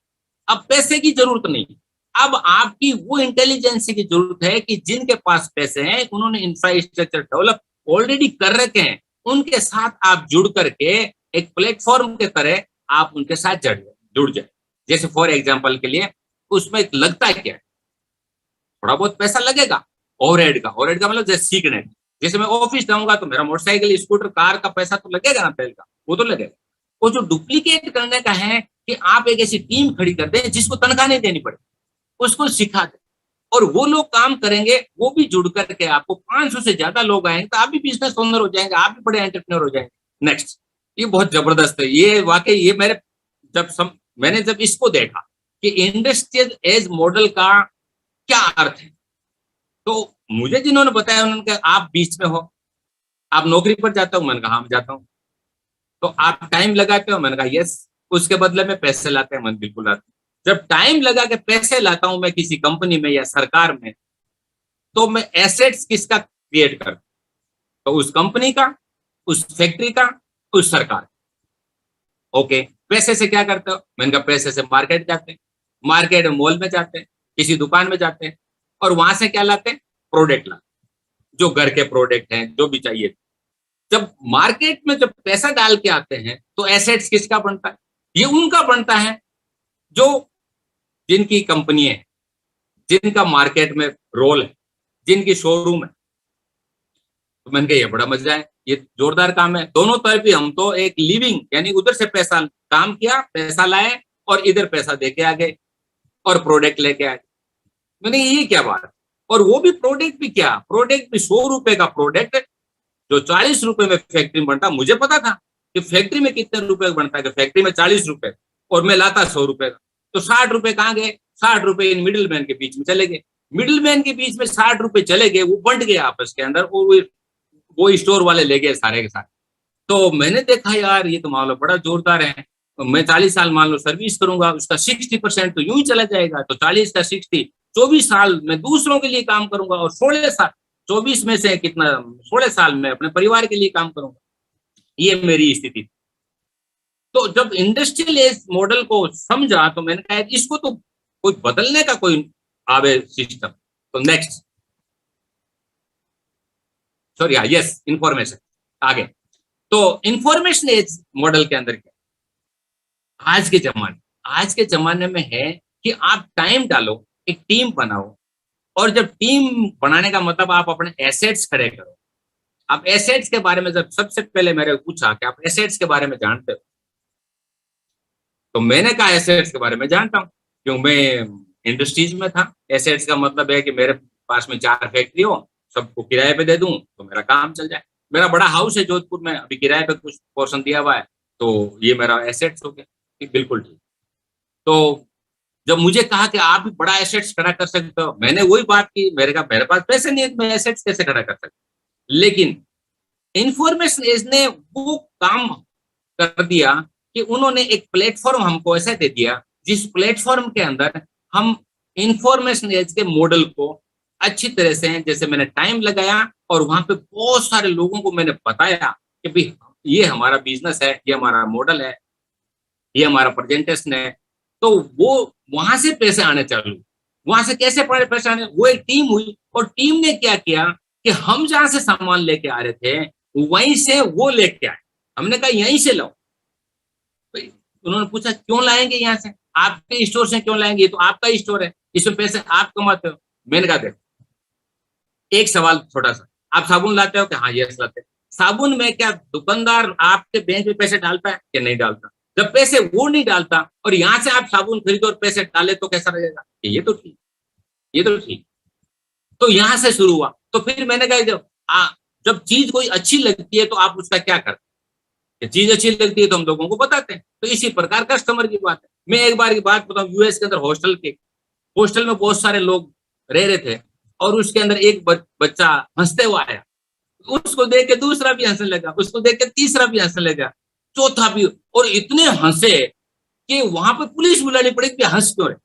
अब पैसे की जरूरत नहीं, अब आपकी वो इंटेलिजेंस की जरूरत है कि जिनके पास पैसे हैं, उन्होंने इंफ्रास्ट्रक्चर डेवलप ऑलरेडी कर रखे हैं, उनके साथ आप जुड़ करके एक प्लेटफॉर्म के तरह आप उनके साथ जुड़ जाए। जैसे फॉर एग्जांपल के लिए उसमें लगता है क्या, थोड़ा बहुत पैसा लगेगा ओवरहेड का मतलब जैसे सीखने, जैसे मैं ऑफिस जाऊंगा तो मेरा मोटरसाइकिल, स्कूटर, कार का पैसा तो लगेगा ना, तेल का वो तो लगेगा। वो जो डुप्लीकेट करने का है कि आप एक ऐसी टीम खड़ी कर दें जिसको तनख्वाह नहीं देनी पड़े, उसको सिखा दें, और वो लोग काम करेंगे, वो भी जुड़ करके आपको 500 से ज्यादा लोग आएंगे, तो आप भी बिजनेस ओनर हो जाएंगे, आप भी बड़े एंटरप्रेन्योर हो जाएंगे। नेक्स्ट, ये बहुत जबरदस्त है। ये वाकई ये मैंने जब इसको देखा कि इंडस्ट्रियल एज मॉडल का क्या अर्थ है, तो मुझे जिन्होंने बताया उन्होंने कहा आप बीच में हो, आप नौकरी पर जाते हो, मैंने कहा हाँ जाता हूँ। तो आप टाइम लगाते हो, मैंने कहा यस। उसके बदले में पैसे लाते हैं, मैं बिल्कुल लाता हूँ। जब टाइम लगा के पैसे लाता हूं मैं किसी कंपनी में या सरकार में, तो मैं एसेट्स किसका क्रिएट करता हूं, तो उस कंपनी का, उस फैक्ट्री का, उस सरकार। ओके, पैसे से क्या करते हो? मैंने कहा पैसे से मार्केट जाते हैं, मार्केट में मॉल में जाते हैं, किसी दुकान में जाते हैं और वहां से क्या लाते हैं? प्रोडक्ट लाते हैं, जो घर के प्रोडक्ट हैं, जो भी चाहिए। जब मार्केट में जब पैसा डाल के आते हैं तो एसेट्स किसका बनता है? ये उनका बनता है जो जिनकी कंपनी है, जिनका मार्केट में रोल है, जिनकी शोरूम है। तो मैंने कहा ये बड़ा मजा है, ये जोरदार काम है। दोनों तरफ ही हम तो एक लिविंग, यानी उधर से पैसा काम किया, पैसा लाए और इधर पैसा दे के आ गए और प्रोडक्ट लेके आए। मैंने ये क्या बात, और वो भी प्रोडक्ट भी क्या, प्रोडक्ट भी 100 रुपए का प्रोडक्ट जो 40 रुपए में फैक्ट्री में बनता। मुझे पता था कि फैक्ट्री में कितने रुपए बनता है, कि फैक्ट्री में 40 रुपए और मैं लाता 100 रुपए का, तो 60 रुपए कहाँ गए? 60 रुपए इन मिडिल मैन के बीच में चले गए। मिडिल मैन के बीच में 60 रुपए चले गए, वो बंट गए आपस के अंदर, वो स्टोर वाले ले गए सारे के सारे। तो मैंने देखा यार ये तो मामला बड़ा जोरदार है। तो मैं 40 साल मान लो सर्विस करूंगा, उसका 60% तो यूं ही चला जाएगा। तो 40 का 60, 24 साल मैं दूसरों के लिए काम करूंगा और 16 साल, 24 में से कितना, 16 साल में अपने परिवार के लिए काम करूंगा। ये मेरी स्थिति थी। तो जब इंडस्ट्रियल एज मॉडल को समझा तो मैंने कहा इसको तो कोई बदलने का कोई आवे सिस्टम। तो नेक्स्ट, सॉरी, यस, इंफॉर्मेशन आगे। तो इंफॉर्मेशन एज मॉडल के अंदर क्या आज के जमाने में है कि आप टाइम डालो, एक टीम बनाओ, और जब टीम बनाने का मतलब आप अपने एसेट्स खड़े करो। आप एसेट्स के बारे में जब सबसे पहले मेरे पूछा कि आप एसेट्स के बारे में जानते हो, तो मैंने कहा एसेट्स के बारे में जानता हूँ, क्यों मैं इंडस्ट्रीज में था। एसेट्स का मतलब है कि मेरे पास में 4 फैक्ट्री हो, सबको किराए पे दे दूं तो मेरा काम चल जाए। मेरा बड़ा हाउस है जोधपुर में, अभी किराए पे कुछ पोर्शन दिया हुआ है, तो ये मेरा एसेट्स हो गया। बिल्कुल ठीक। तो जब मुझे कहा कि आप भी बड़ा एसेट्स खड़ा कर सकते हो, मैंने वही बात की, मेरे कहा मेरे पास पैसे नहीं है, मैं एसेट्स कैसे खड़ा कर सकता। लेकिन इंफॉर्मेशन एज ने वो काम कर दिया कि उन्होंने एक प्लेटफॉर्म हमको ऐसा दे दिया जिस प्लेटफॉर्म के अंदर हम इंफॉर्मेशन एज के मॉडल को अच्छी तरह से, जैसे मैंने टाइम लगाया और वहां पे बहुत सारे लोगों को मैंने बताया कि भाई ये हमारा बिजनेस है, ये हमारा मॉडल है, ये हमारा प्रेजेंटेशन है। तो वो वहां से पैसे आने चालू। वहां से कैसे पैसे आने? वो एक टीम हुई और टीम ने क्या किया कि हम जहां से सामान लेके आ रहे थे वहीं से वो लेके आए। हमने कहा यहीं से लो। उन्होंने पूछा क्यों लाएंगे यहाँ से, आपके स्टोर से क्यों लाएंगे, ये तो आपका स्टोर है, इसमें पैसे आप कमाते हो। मैंने कहा देखो, एक सवाल छोटा सा, आप साबुन लाते हो कि हाँ यस लाते हैं। साबुन में क्या दुकानदार आपके बैंक में पैसे डालता है कि नहीं डालता? जब पैसे वो नहीं डालता और यहाँ से आप साबुन खरीदो और पैसे डाले तो कैसा रहेगा? ये तो ठीक, ये तो ठीक। तो यहाँ से शुरू हुआ। तो फिर मैंने कहा जब चीज कोई अच्छी लगती है तो आप उसका क्या करते हैं? चीज अच्छी लगती है तो हम लोगों को बताते हैं। तो इसी प्रकार कस्टमर की बात है। मैं एक बार की बात बताऊं, यूएस के अंदर हॉस्टल में बहुत सारे लोग रह रहे थे और उसके अंदर एक बच्चा हंसते हुआ आया। उसको देख के दूसरा भी हंसने लगा, उसको देख के तीसरा भी हंसने लगा, चौथा भी, और इतने हंसे कि वहां पर पुलिस बुलानी पड़ी कि हंस क्यों रहे।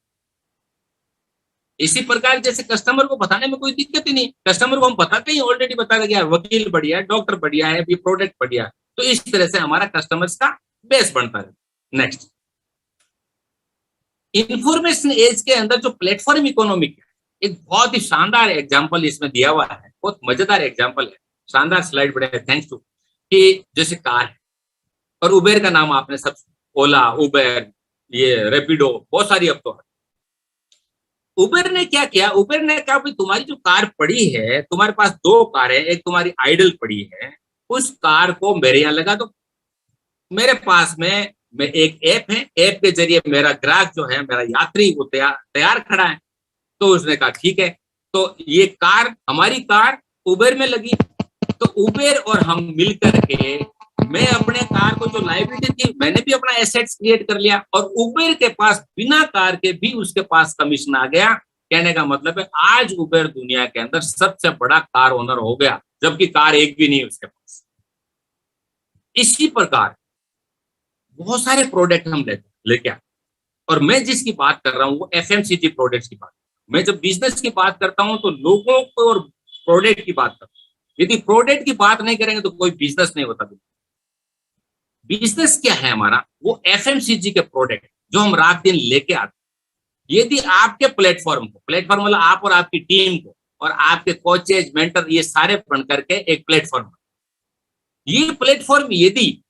इसी प्रकार जैसे कस्टमर को बताने में कोई दिक्कत ही नहीं, कस्टमर को हम बताते ही ऑलरेडी बता गया, वकील बढ़िया है, डॉक्टर बढ़िया है, ये प्रोडक्ट बढ़िया है। तो इस तरह से हमारा कस्टमर्स का बेस बनता है। नेक्स्ट, इंफॉर्मेशन एज के अंदर जो प्लेटफॉर्म इकोनॉमिक है, एक बहुत ही शानदार एग्जांपल इसमें दिया हुआ है, बहुत मजेदार एग्जांपल है, शानदार स्लाइड बड़े थैंक्स टू। कि जैसे कार है और उबेर का नाम आपने सब, ओला, उबेर, ये रैपिडो, बहुत सारी अब तो है। उबेर ने क्या किया? उबेर ने कहा भाई तुम्हारी जो कार पड़ी है, तुम्हारे पास 2 कार है, एक तुम्हारी आइडल पड़ी है, उस कार को मेरे यहाँ लगा दो। मेरे पास में एक ऐप है, ऐप के जरिए मेरा ग्राहक जो है, मेरा यात्री, वो तैयार खड़ा है। तो उसने कहा ठीक है। तो ये कार, हमारी कार उबेर में लगी। तो उबेर और हम मिलकर के, मैं अपने कार को जो लाइबिलिटी थी मैंने भी अपना एसेट्स क्रिएट कर लिया, और उबेर के पास बिना कार के भी उसके पास कमीशन आ गया। कहने का मतलब है आज उबेर दुनिया के अंदर सबसे बड़ा कार ओनर हो गया, जबकि कार एक भी नहीं उसके पास। इसी प्रकार बहुत सारे प्रोडक्ट हम लेके आए, और मैं जिसकी बात कर रहा हूँ वो एफएमसीजी प्रोडक्ट्स की बात। मैं जब बिजनेस की बात करता हूँ तो लोगों को और प्रोडक्ट की बात करता हूँ। यदि प्रोडक्ट की बात नहीं करेंगे तो कोई बिजनेस नहीं होता। बिजनेस क्या है हमारा, वो एफएमसीजी के प्रोडक्ट जो हम रात दिन लेके आते हैं। यदि आपके प्लेटफॉर्म मतलब आप और आपकी टीम को और आपके कोचेज मेंटर ये सारे बन करके एक प्लेटफॉर्म, ये प्लेटफॉर्म यदि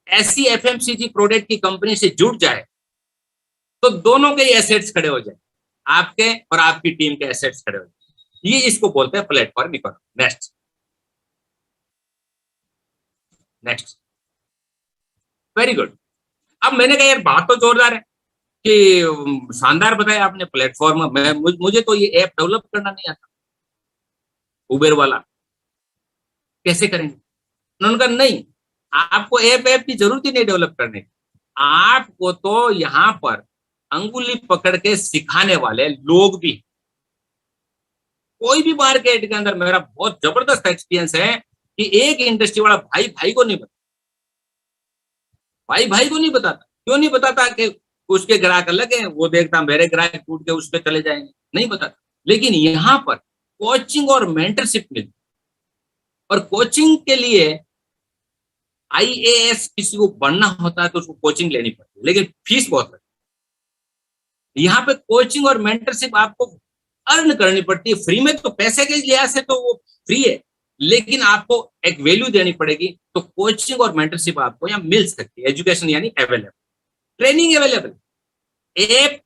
ऐसी एफएमसीजी प्रोडक्ट की कंपनी से जुड़ जाए तो दोनों के एसेट्स खड़े हो जाए, आपके और आपकी टीम के एसेट्स खड़े हो जाए। ये इसको बोलते हैं platform economy. Next, very good. अब मैंने कहा यार बात तो जोरदार है कि शानदार बताया आपने प्लेटफॉर्म। मुझे तो ये ऐप डेवलप करना नहीं आता, उबेर वाला कैसे करेंगे? उन्होंने कहा नहीं, आपको ऐप की जरूरत ही नहीं डेवलप करने की, आपको तो यहाँ पर अंगुली पकड़ के सिखाने वाले लोग भी। कोई भी मार्केट के अंदर मेरा बहुत जबरदस्त एक्सपीरियंस है कि एक इंडस्ट्री वाला भाई भाई को नहीं बताता, क्यों नहीं बताता? कि उसके ग्राहक अलग है, वो देखता मेरे ग्राहक टूट के उस पर चले जाएंगे, नहीं बताता। लेकिन यहाँ पर कोचिंग और मेंटरशिप मिलती, और कोचिंग के लिए IAS किसी को बनना होता है तो उसको कोचिंग लेनी पड़ती है, लेकिन फीस बहुत लगती है। यहाँ पे कोचिंग और मेंटरशिप आपको अर्न करनी पड़ती है फ्री में। तो पैसे के लिहाज से तो वो फ्री है, लेकिन आपको एक वैल्यू देनी पड़ेगी। तो कोचिंग और मेंटरशिप आपको यहाँ मिल सकती है। एजुकेशन यानी available, training available, app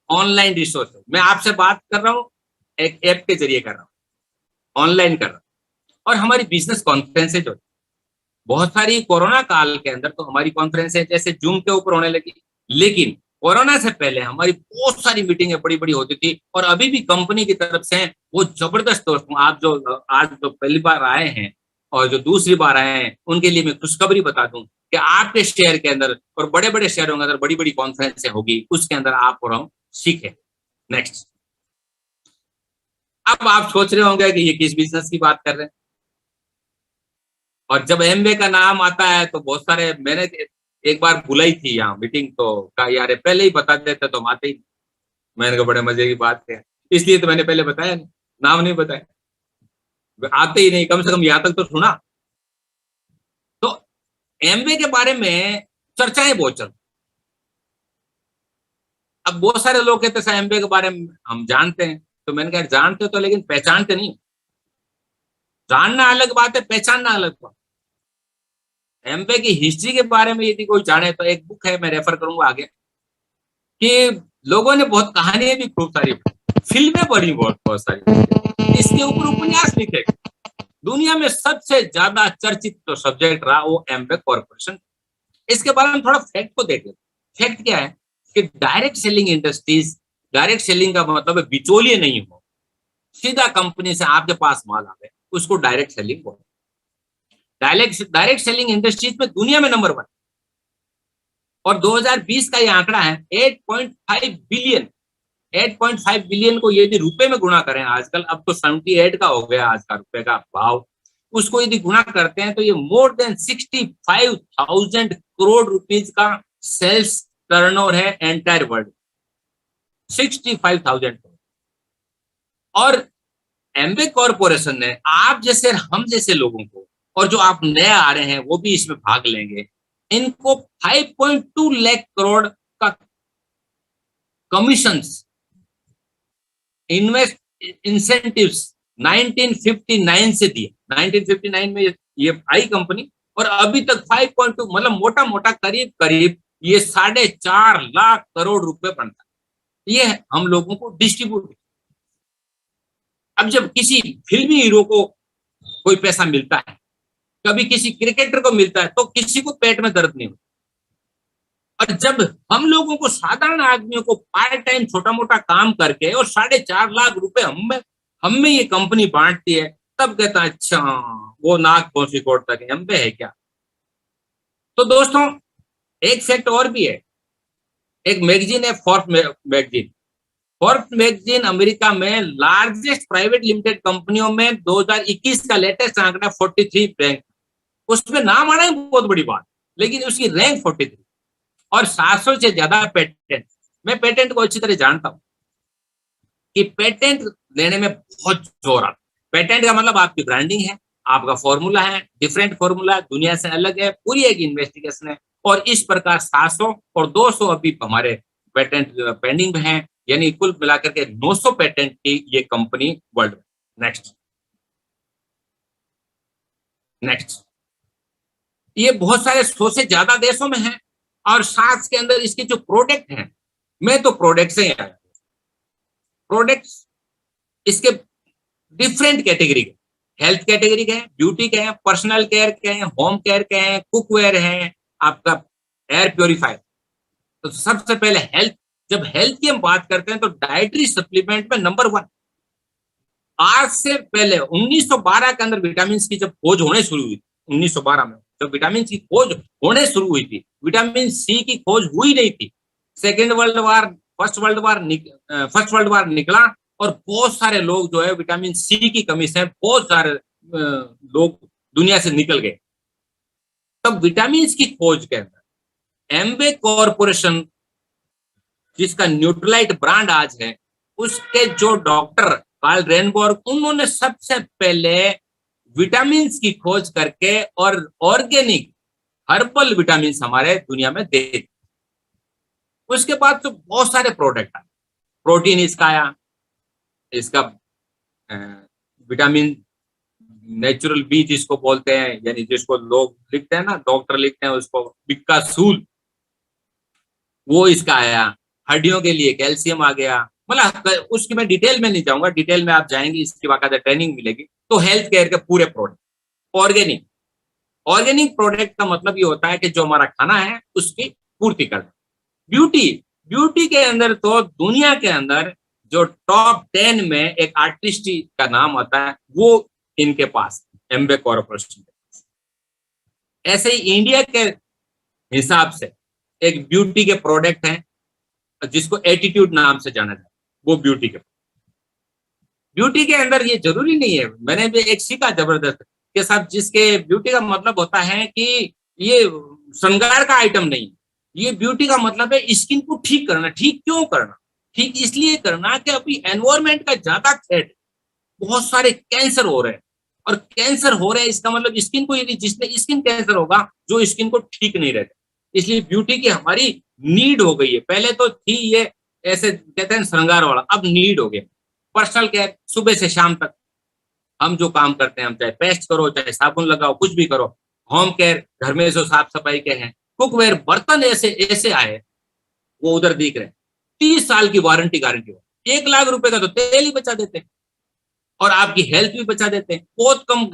online resource. मैं आपसे बात कर रहा हूँ एक ऐप के जरिए कर रहा हूँ, ऑनलाइन कर रहा हूँ। और हमारी बिजनेस कॉन्फ्रेंसेज होती, बहुत सारी कोरोना काल के अंदर तो हमारी कॉन्फ्रेंसेज जैसे जूम के ऊपर होने लगी, लेकिन कोरोना से पहले हमारी बहुत सारी मीटिंगें बड़ी बड़ी होती थी। और अभी भी कंपनी की तरफ से वो जबरदस्त दोस्तों, आप जो आज जो पहली बार आए हैं और जो दूसरी बार आए हैं, उनके लिए मैं खुशखबरी बता दूं कि आपके शहर के अंदर और बड़े बड़े शहरों के अंदर बड़ी बड़ी कॉन्फ्रेंसें होगी, उसके अंदर आप और हम सीखें। नेक्स्ट, अब आप सोच रहे होंगे कि ये किस बिजनेस की बात कर रहे हैं। और जब एमवे का नाम आता है तो बहुत सारे, मैंने एक बार बुलाई थी यहाँ मीटिंग, तो कहा यार पहले ही बता देते तो हम आते ही। मैंने कहा बड़े मजे की बात है, इसलिए तो मैंने पहले बताया नहीं, नाम नहीं बताया, आते ही नहीं, कम से कम यहाँ तक तो सुना। तो एमवे के बारे में चर्चाएं बहुत चल, अब बहुत सारे लोग कहते हैं एमवे के बारे में हम जानते हैं। तो मैंने कहा जानते तो, लेकिन पहचानते नहीं। जानना अलग बात है, पहचानना अलग बात। एमवे की हिस्ट्री के बारे में यदि कोई जाने तो एक बुक है, मैं रेफर करूंगा आगे, कि लोगों ने बहुत कहानियां भी खूब सारी, फिल्में बनी बहुत सारी, इसके ऊपर उपन्यास लिखे। दुनिया में सबसे ज्यादा चर्चित जो सब्जेक्ट रहा वो एमवे कॉर्पोरेशन। इसके बारे में थोड़ा फैक्ट को देख लेते। फैक्ट क्या है कि direct selling industries, direct selling का मतलब है बिचौलिए नहीं हो, सीधा कंपनी से आपके पास माल आ गए, उसको डायरेक्ट सेलिंग बोलते हैं। डायरेक्ट सेलिंग इंडस्ट्रीज में दुनिया में नंबर 1, और 2020 का ये आंकड़ा है 8.5 बिलियन। 8.5 बिलियन को यदि रुपए में गुणा करें आजकल, अब तो 78 का हो गया आज का रुपए का भाव, उसको यदि गुणा करते हैं तो ये मोर देन 65,000 करोड़ रुपीज का सेल्स टर्नओवर है एंटायर वर्ल्ड, 65,000 करोड़। और एमवे कॉर्पोरेशन ने आप जैसे हम जैसे लोगों को, और जो आप नए आ रहे हैं वो भी इसमें भाग लेंगे, इनको 5.2 लाख करोड़ का कमीशंस, इन्वेस्ट इंसेंटिव्स 1959 से दिए। 1959 में ये आई कंपनी, और अभी तक 5.2 मतलब मोटा मोटा करीब करीब ये 4.5 लाख करोड़ रुपए बनता है। ये हम लोगों को डिस्ट्रीब्यूट। अब जब किसी फिल्मी हीरो को कोई पैसा मिलता है, कभी किसी क्रिकेटर को मिलता है, तो किसी को पेट में दर्द नहीं होता। और जब हम लोगों को, साधारण आदमियों को पार्ट टाइम छोटा मोटा काम करके और 4.5 लाख रुपए हमें ये कंपनी बांटती है, तब कहता है अच्छा वो नाक पहुंची कोट तक हम पे है क्या। तो दोस्तों एक फैक्ट और भी है, एक मैगजीन है Forbes magazine. Forbes magazine America में लार्जेस्ट प्राइवेट लिमिटेड कंपनियों में 2021 का लेटेस्ट आंकड़ा 43 रैंक, उसमें नाम आना ही बहुत बड़ी बात, लेकिन उसकी रैंक 43 और 700 से ज्यादा पेटेंट। मैं पेटेंट को अच्छी तरह जानता हूं कि पेटेंट लेने में बहुत जोर आता है, पेटेंट का मतलब आपकी ब्रांडिंग है, आपका फॉर्मूला है, डिफरेंट फॉर्मूला, दुनिया से अलग है, पूरी एक इन्वेस्टिगेशन है। और इस प्रकार 700 और 200 अभी हमारे पेटेंट पेंडिंग में है, यानी कुल मिलाकर के 900 पेटेंट की ये कंपनी वर्ल्ड में। नेक्स्ट, ये बहुत सारे 100 से ज्यादा देशों में है और साथ के अंदर इसके जो प्रोडक्ट हैं, मैं तो प्रोडक्ट से ही आया। प्रोडक्ट्स इसके डिफरेंट कैटेगरी के, हेल्थ कैटेगरी के हैं, ब्यूटी के हैं, पर्सनल केयर के हैं, होम केयर के हैं, कुकवेयर है, आपका एयर प्योरीफायर। तो सबसे पहले हेल्थ, जब हेल्थ की हम बात करते हैं तो डाइटरी सप्लीमेंट में नंबर 1। आज से पहले 1912 के अंदर विटामिन की जब खोज होने शुरू हुई, 1912 में जब विटामिन की खोज होने शुरू हुई थी, विटामिन सी की खोज हुई नहीं थी। Second world war, first world war निकला और बहुत सारे लोग जो है विटामिन सी की कमी से बहुत सारे लोग दुनिया से निकल गए। तब विटामिन की खोज के अंदर एम्बे कॉर्पोरेशन, जिसका न्यूट्रलाइट ब्रांड आज है, उसके जो डॉक्टर कार्ल रेनबर्ग, उन्होंने सबसे पहले विटामिन की खोज करके और ऑर्गेनिक हर्बल विटामिन हमारे दुनिया में दे दी। उसके बाद तो बहुत सारे प्रोडक्ट आए, प्रोटीन इसका आया, इसका विटामिन नेचुरल बी जिसको बोलते हैं, यानी जिसको लोग लिखते हैं ना, डॉक्टर लिखते हैं उसको बिक्कासूल, वो इसका आया। हड्डियों के लिए कैल्शियम आ गया, मतलब उसकी मैं डिटेल में नहीं जाऊंगा, डिटेल में आप जाएंगे इसकी बाकायदा ट्रेनिंग मिलेगी। तो हेल्थ केयर के पूरे प्रोडक्ट, ऑर्गेनिक प्रोडक्ट का मतलब ये होता है कि जो हमारा खाना है उसकी पूर्ति करना। ब्यूटी के अंदर तो दुनिया के अंदर जो टॉप 10 में एक आर्टिस्ट का नाम आता है, वो इनके पास एम्बे कॉर्पोरेशन। ऐसे ही इंडिया के हिसाब से एक ब्यूटी के प्रोडक्ट हैं जिसको एटीट्यूड नाम से जाना जाता है, वो ब्यूटी के अंदर ये जरूरी नहीं है, मैंने भी एक सीखा जबरदस्त के साथ, जिसके ब्यूटी का मतलब होता है कि ये श्रृंगार का आइटम नहीं, ये ब्यूटी का मतलब है स्किन को ठीक करना। ठीक क्यों करना? ठीक इसलिए करना कि अभी एनवायरमेंट का ज्यादा थ्रेट, बहुत सारे कैंसर हो रहे हैं, और कैंसर हो रहे हैं इसका मतलब स्किन को, यदि जिसने स्किन कैंसर होगा, जो स्किन को ठीक नहीं रहता, इसलिए ब्यूटी की हमारी नीड हो गई है। पहले तो थी ये ऐसे कहते हैं श्रृंगार वाला, अब नीड हो गया। पर्सनल केयर, सुबह से शाम तक हम जो काम करते हैं, हम चाहे पेस्ट करो, चाहे साबुन लगाओ, कुछ भी करो। होम केयर, घर में जो साफ सफाई के हैं। कुकवेयर, बर्तन ऐसे आए, वो उधर दिख रहे हैं, 30 साल की वारंटी गारंटी, 1 लाख रुपए का तो तेल ही बचा देते हैं और आपकी हेल्थ भी बचा देते हैं बहुत कम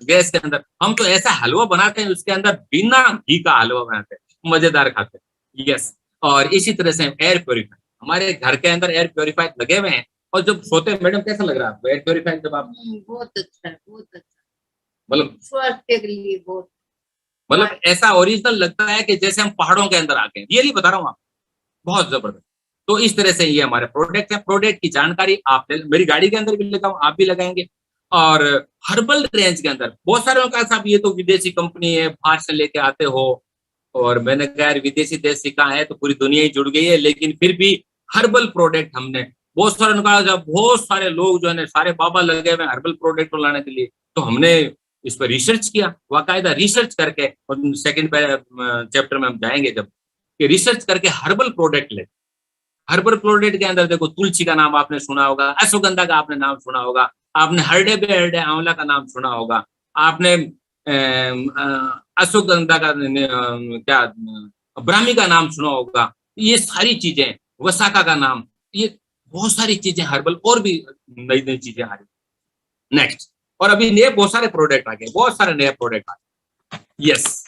गैस के अंदर। हम तो ऐसा हलवा बनाते हैं, उसके अंदर बिना घी का हलवा बनाते हैं, मजेदार खाते हैं। यस, और इसी तरह से एयर प्योरीफायर, हमारे घर के अंदर एयर प्योरीफायर लगे हुए हैं। और जब सोते हैं, मैडम कैसा लग रहा है आपको एयर प्योरीफायर जब आप? बहुत अच्छा है, बहुत अच्छा, मतलब स्वास्थ्य के लिए बहुत, मतलब ऐसा ओरिजिनल लगता है कि जैसे हम पहाड़ों के अंदर आ गए, रियली बता रहा हूँ आप, बहुत जबरदस्त। तो इस तरह से ये हमारे प्रोडक्ट है। प्रोडक्ट की जानकारी आप मेरी गाड़ी के अंदर भी लगाऊं, आप भी लगाएंगे। और हर्बल रेंज के अंदर बहुत सारे लोग कहा साहब ये तो विदेशी कंपनी है, बाहर से लेके आते हो, और मैंने कहा यार विदेशी देश से कहा है, तो पूरी दुनिया ही जुड़ गई है, लेकिन फिर भी हर्बल प्रोडक्ट हमने बहुत सारे कहा, जब बहुत सारे लोग जो है सारे बाबा लगे हुए हर्बल प्रोडक्ट लाने के लिए, तो हमने इस पर रिसर्च किया, बाकायदा रिसर्च करके, और सेकंड चैप्टर में हम जाएंगे जब, कि रिसर्च करके हर्बल प्रोडक्ट ले। हर्बल प्रोडक्ट के अंदर देखो, तुलसी का नाम आपने सुना होगा, अश्वगंधा का आपने नाम सुना होगा, आपने हरडे आंवला का नाम सुना होगा, आपने अश्वगंधा का क्या ब्राह्मी का नाम सुना होगा। ये सारी चीजें, वसाका का नाम, ये बहुत सारी चीजें हर्बल, और भी नई नई चीजें आ रही। नेक्स्ट, और अभी नए बहुत सारे प्रोडक्ट आ गए, बहुत सारे नए प्रोडक्ट आ गए। यस,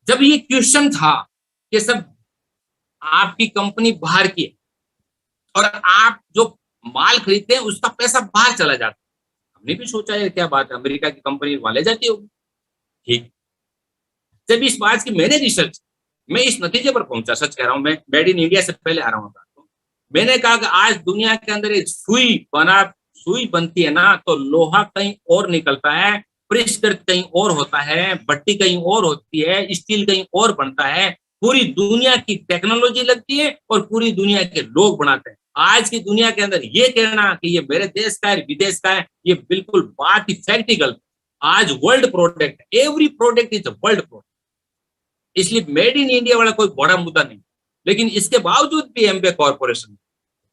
जब ये क्वेश्चन था कि सब आपकी कंपनी बाहर की है और आप जो माल खरीदते हैं उसका पैसा बाहर चला जाता है, हमने भी सोचा है क्या बात है, अमेरिका की कंपनी वाले जाती होगी। ठीक, जब इस बात की मैंने रिसर्च, मैं इस नतीजे पर पहुंचा, सच कह रहा हूं, मैं मेड इन इंडिया से पहले आ रहा हूँ, मैंने कहा कि आज दुनिया के अंदर एक सुई बनती है ना, तो लोहा कहीं और निकलता है, प्रेसकृत कहीं और होता है, भट्टी कहीं और होती है, स्टील कहीं और बनता है, पूरी दुनिया की टेक्नोलॉजी लगती है और पूरी दुनिया के लोग बनाते हैं। आज की दुनिया के अंदर ये कहना कि ये मेरे देश का है विदेश का है, ये बिल्कुल बात ही फैक्टिकल। आज world product, every product is a world product, इसलिए मेड इन इंडिया वाला कोई बड़ा मुद्दा नहीं। लेकिन इसके बावजूद भी एमवे कॉर्पोरेशन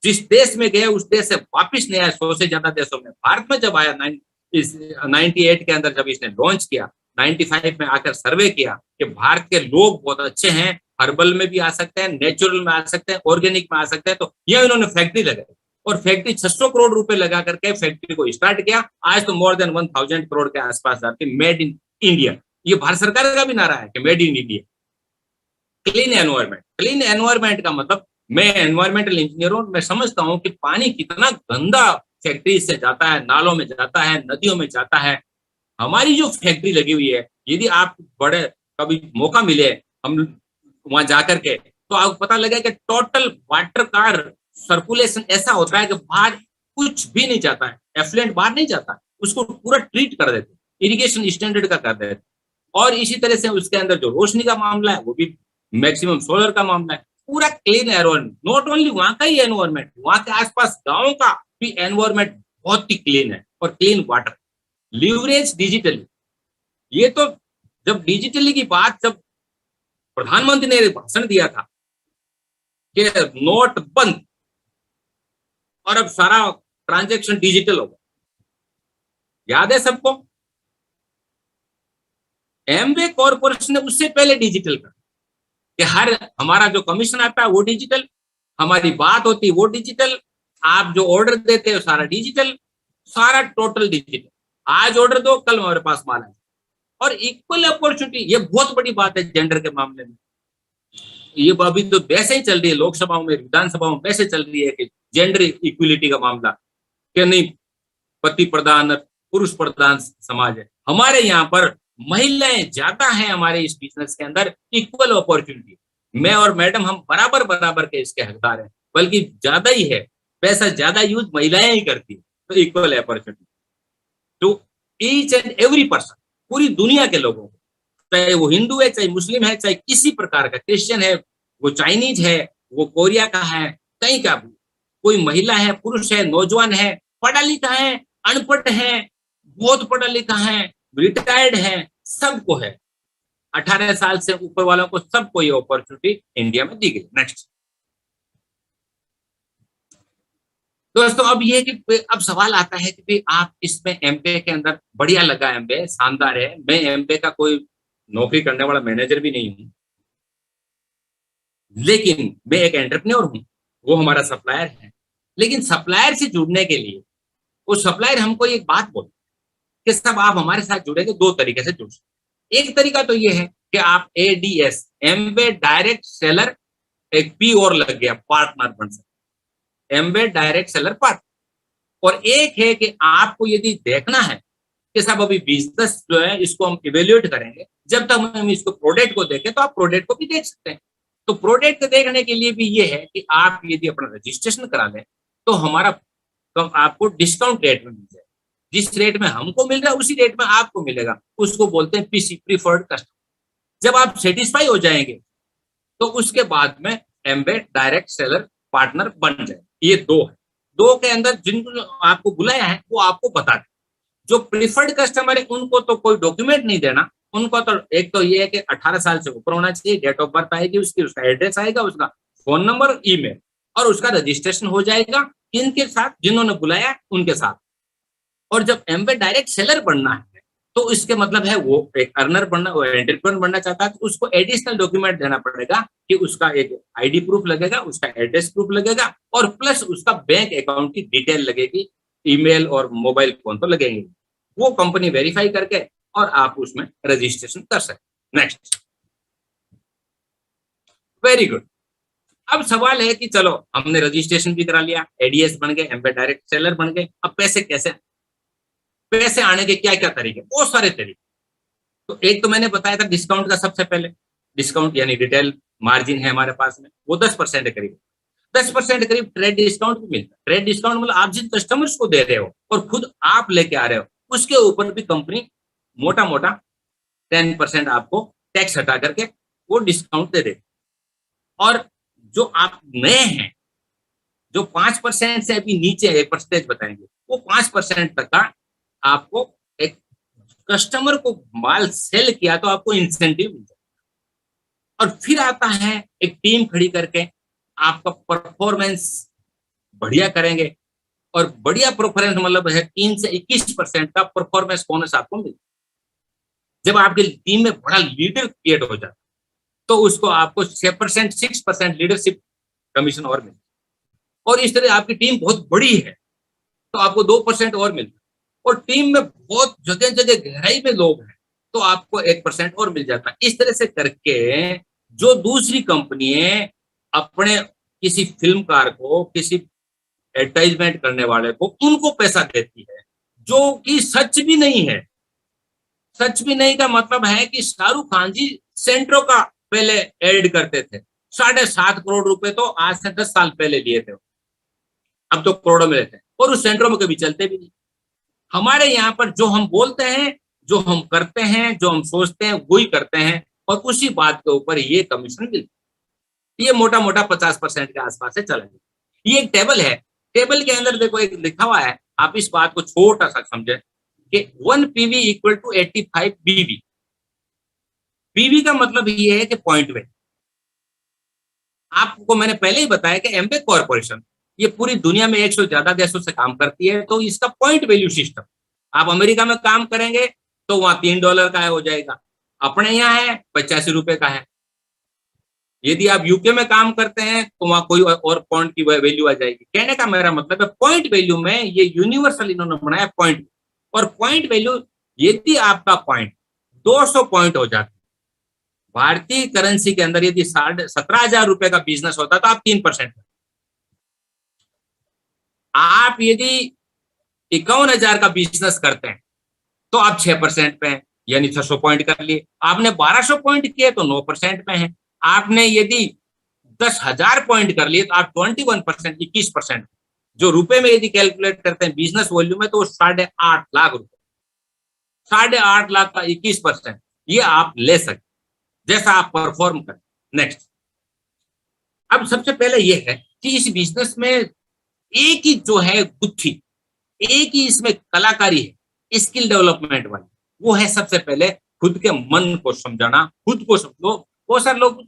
जिस देश में गए उस देश से वापिस नहीं आया। 100 से ज्यादा देशों में, भारत में जब आया 98 के अंदर जब इसने लॉन्च किया, 95 में आकर सर्वे किया कि भारत के लोग बहुत अच्छे हैं, हर्बल में भी आ सकते हैं, नेचुरल में आ सकते हैं, ऑर्गेनिक में आ सकते हैं, तो ये इन्होंने फैक्ट्री लगाई और फैक्ट्री 600 करोड़ रुपए लगा करके फैक्ट्री को स्टार्ट किया। आज तो मोर देन 1000 करोड़ के आसपास जाती मेड इन इंडिया। ये भारत सरकार का भी नारा है कि made in India. Clean environment, clean environment का मतलब, मैं एनवायरमेंटल इंजीनियर हूं, मैं समझता हूं कि पानी कितना गंदा फैक्ट्री से जाता है, नालों में जाता है, नदियों में जाता है। हमारी जो फैक्ट्री लगी हुई है, यदि आप बड़े कभी मौका मिले हम वहां जाकर के, तो आपको पता लगे कि टोटल वाटर का सर्कुलेशन ऐसा होता है कि बाहर कुछ भी नहीं जाता है, एफ्लुएंट बाहर नहीं जाता, उसको पूरा ट्रीट कर देते, इरिगेशन स्टैंडर्ड का कर देते। और इसी तरह से उसके अंदर जो रोशनी का मामला है वो भी मैक्सिमम सोलर का मामला है। पूरा क्लीन एनवायरमेंट, नॉट ओनली वहां का ही एनवायरमेंट, वहां के आसपास गांवों का भी एनवायरमेंट बहुत ही क्लीन है और क्लीन वाटर। लीवरेज डिजिटली, ये तो जब डिजिटली की बात, जब प्रधानमंत्री ने भाषण दिया था कि नोट बंद और अब सारा ट्रांजैक्शन डिजिटल होगा, याद है सबको? एमवे कॉर्पोरेशन ने उससे पहले डिजिटल कर कि हर हमारा जो कमीशन आता है वो डिजिटल, हमारी बात होती है वो डिजिटल, आप जो ऑर्डर देते हो सारा डिजिटल, सारा टोटल डिजिटल। आज ऑर्डर दो, कल हमारे पास माल है। और इक्वल अपॉर्चुनिटी, ये बहुत बड़ी बात है जेंडर के मामले में। ये अभी तो वैसे ही चल रही है, लोकसभाओं में, विधानसभाओं में वैसे चल रही है कि जेंडर इक्विलिटी का मामला, कि नहीं पति प्रधान पुरुष प्रधान समाज है। हमारे यहाँ पर महिलाएं ज्यादा हैं, हमारे इस बिजनेस के अंदर इक्वल अपॉर्चुनिटी। मैं और मैडम हम बराबर बराबर के इसके हकदार हैं, बल्कि ज्यादा ही है, पैसा ज्यादा यूज महिलाएं ही करती है। तो equal opportunity to each and every person, पूरी दुनिया के लोगों को, चाहे वो हिंदू है, चाहे मुस्लिम है, चाहे किसी प्रकार का, क्रिश्चियन है, वो चाइनीज है, वो कोरिया का है, कहीं का भी, कोई महिला है, पुरुष है, नौजवान है, पढ़ा लिखा है, अनपढ़ है, बहुत पढ़ा लिखा है, रिटायर्ड है, सबको है। 18 साल से ऊपर वालों को सबको ये अपॉर्चुनिटी इंडिया में दी गई। नेक्स्ट दोस्तों, अब ये कि अब सवाल आता है कि आप इसमें एमबीए के अंदर बढ़िया लगा, एमबीए शानदार है, मैं एमबीए का कोई नौकरी करने वाला मैनेजर भी नहीं हूं, लेकिन मैं एक एंटरप्रेन्योर हूं, वो हमारा सप्लायर है। लेकिन सप्लायर से जुड़ने के लिए वो सप्लायर हमको एक बात बोलते कि सब आप हमारे साथ जुड़ेंगे, दो तरीके से जुड़ सकते। एक तरीका तो ये है कि आप एडीएस, एमबीए डायरेक्ट सेलर, एक पी और लग गया, पार्टनर बन सकते, एमबीए डायरेक्ट सेलर पार्टनर। और एक है कि आपको यदि देखना है कि सब अभी बिजनेस जो है इसको हम इवेल्युएट करेंगे, जब तक हम इसको प्रोडक्ट को देखें तो आप प्रोडक्ट को भी देख सकते हैं। तो प्रोडक्ट को देखने के लिए भी ये है कि आप यदि अपना रजिस्ट्रेशन करा लें तो हमारा तो आपको डिस्काउंट रेट में मिल जाए, जिस रेट में हमको मिल रहा है उसी रेट में आपको मिलेगा, उसको बोलते हैं पीसी, प्रीफर्ड कस्टमर। जब आप सेटिस्फाई हो जाएंगे तो उसके बाद में एमबीए डायरेक्ट सेलर पार्टनर बन जाए। ये दो है, दो के अंदर जिनको आपको बुलाया है वो आपको बता दें। जो प्रीफर्ड कस्टमर है उनको तो कोई डॉक्यूमेंट नहीं देना, उनको तो एक तो ये है कि 18 साल से ऊपर होना चाहिए, डेट ऑफ बर्थ आएगी उसकी, उसका एड्रेस आएगा, उसका फोन नंबर, ईमेल, और उसका रजिस्ट्रेशन हो जाएगा इनके साथ जिन्होंने बुलाया उनके साथ। और जब एमबीए डायरेक्ट सेलर बनना है तो इसके मतलब है वो एक अर्नर बनना, वो एंटरप्रेन्योर बनना चाहता है, तो उसको एडिशनल डॉक्यूमेंट देना पड़ेगा कि उसका एक आईडी प्रूफ लगेगा, उसका एड्रेस प्रूफ लगेगा, और प्लस उसका बैंक अकाउंट की डिटेल लगेगी, ईमेल और मोबाइल फोन तो लगेंगे। वो कंपनी वेरीफाई करके और आप उसमें रजिस्ट्रेशन कर सकते। Next, very good. अब सवाल है कि चलो हमने रजिस्ट्रेशन भी करा लिया, एडीएस बन गए, एमबीए डायरेक्ट सेलर बन गए, अब पैसे आने के क्या क्या तरीके? बहुत सारे तरीके। तो एक तो मैंने बताया था डिस्काउंट का, सबसे पहले डिस्काउंट यानी रिटेल मार्जिन है हमारे पास में, वो 10% करीब, 10% करीब ट्रेड डिस्काउंट भी मिलता है। ट्रेड डिस्काउंट मतलब आप जिन कस्टमर्स को दे रहे हो और खुद आप लेके आ रहे हो, उसके ऊपर भी कंपनी मोटा मोटा 10% आपको टैक्स हटा करके वो डिस्काउंट दे देगी। और जो आप नए हैं जो 5% से अभी नीचे है, परसेंटेज बताएंगे, वो 5% तक का आपको एक कस्टमर को माल सेल किया तो आपको इंसेंटिव मिल जाए। और फिर आता है एक टीम खड़ी करके आपका परफॉर्मेंस बढ़िया करेंगे, और बढ़िया परफॉर्मेंस मतलब है 3 से 21% का परफॉर्मेंस बोनस आपको मिले। जब आपकी टीम में बड़ा लीडर क्रिएट हो जाता तो उसको आपको 6% 6% लीडरशिप कमीशन और मिलता। और इस तरह आपकी टीम बहुत बड़ी है तो आपको 2% और मिलता। और टीम में बहुत जगह जगह गहराई में लोग हैं तो आपको 1% और मिल जाता। इस तरह से करके जो दूसरी कंपनी अपने किसी फिल्मकार को, किसी एडवर्टाइजमेंट करने वाले को, उनको पैसा देती है, जो कि सच भी नहीं है। सच भी नहीं का मतलब है कि शाहरुख खान जी सेंट्रो का पहले एड करते थे, 7.5 करोड़ रुपए तो आज से 10 साल पहले लिए थे, अब तो करोड़ों में लेते हैं, और उस सेंट्रो में कभी चलते भी नहीं। हमारे यहाँ पर जो हम बोलते हैं, जो हम करते हैं, जो हम सोचते हैं, वही करते हैं, और उसी बात के ऊपर ये कमीशन मिलती है। ये मोटा मोटा 50% के आसपास से चला गया। ये एक टेबल है, टेबल के अंदर देखो एक लिखा हुआ है, आप इस बात को छोटा सा समझे कि 1 PV equal to 85 BV। BV का मतलब ये है कि पॉइंट वैल्यू। आपको मैंने पहले ही बताया कि एम्बे कॉर्पोरेशन ये पूरी दुनिया में 100 ज्यादा देशों से काम करती है, तो इसका पॉइंट वैल्यू सिस्टम, आप अमेरिका में काम करेंगे तो वहां $3 का हो जाएगा, अपने यहाँ है 85 रुपए का है। यदि आप यूके में काम करते हैं तो वहां कोई और पॉइंट की वैल्यू आ जाएगी। कहने का मेरा मतलब है पॉइंट वैल्यू में ये यूनिवर्सल इन्होंने बनाया पॉइंट, और पॉइंट वैल्यू यदि आपका पॉइंट 200 पॉइंट हो जाता, भारतीय करेंसी के अंदर यदि 17,500 रुपए का बिजनेस होता तो आप 3%, आप यदि 51,000 का बिजनेस करते हैं तो आप 6% पे हैं, यानी 600 पॉइंट कर लिए। आपने 1200 पॉइंट किए तो 9% पे हैं। आपने यदि 10,000 पॉइंट कर लिए तो आप 21%, 21%, जो रुपए में यदि कैलकुलेट करते हैं बिजनेस वॉल्यूम में तो 8.5 लाख रुपए, 8.5 लाख का 21%, ये आप ले सकते जैसा आप परफॉर्म करें। नेक्स्ट, अब सबसे पहले ये है कि इस बिजनेस में एक ही जो है गुत्थी, एक ही इसमें कलाकारी है, स्किल डेवलपमेंट वाली, वो है सबसे पहले खुद के मन को समझाना, खुद को समझो। बहुत सारे लोग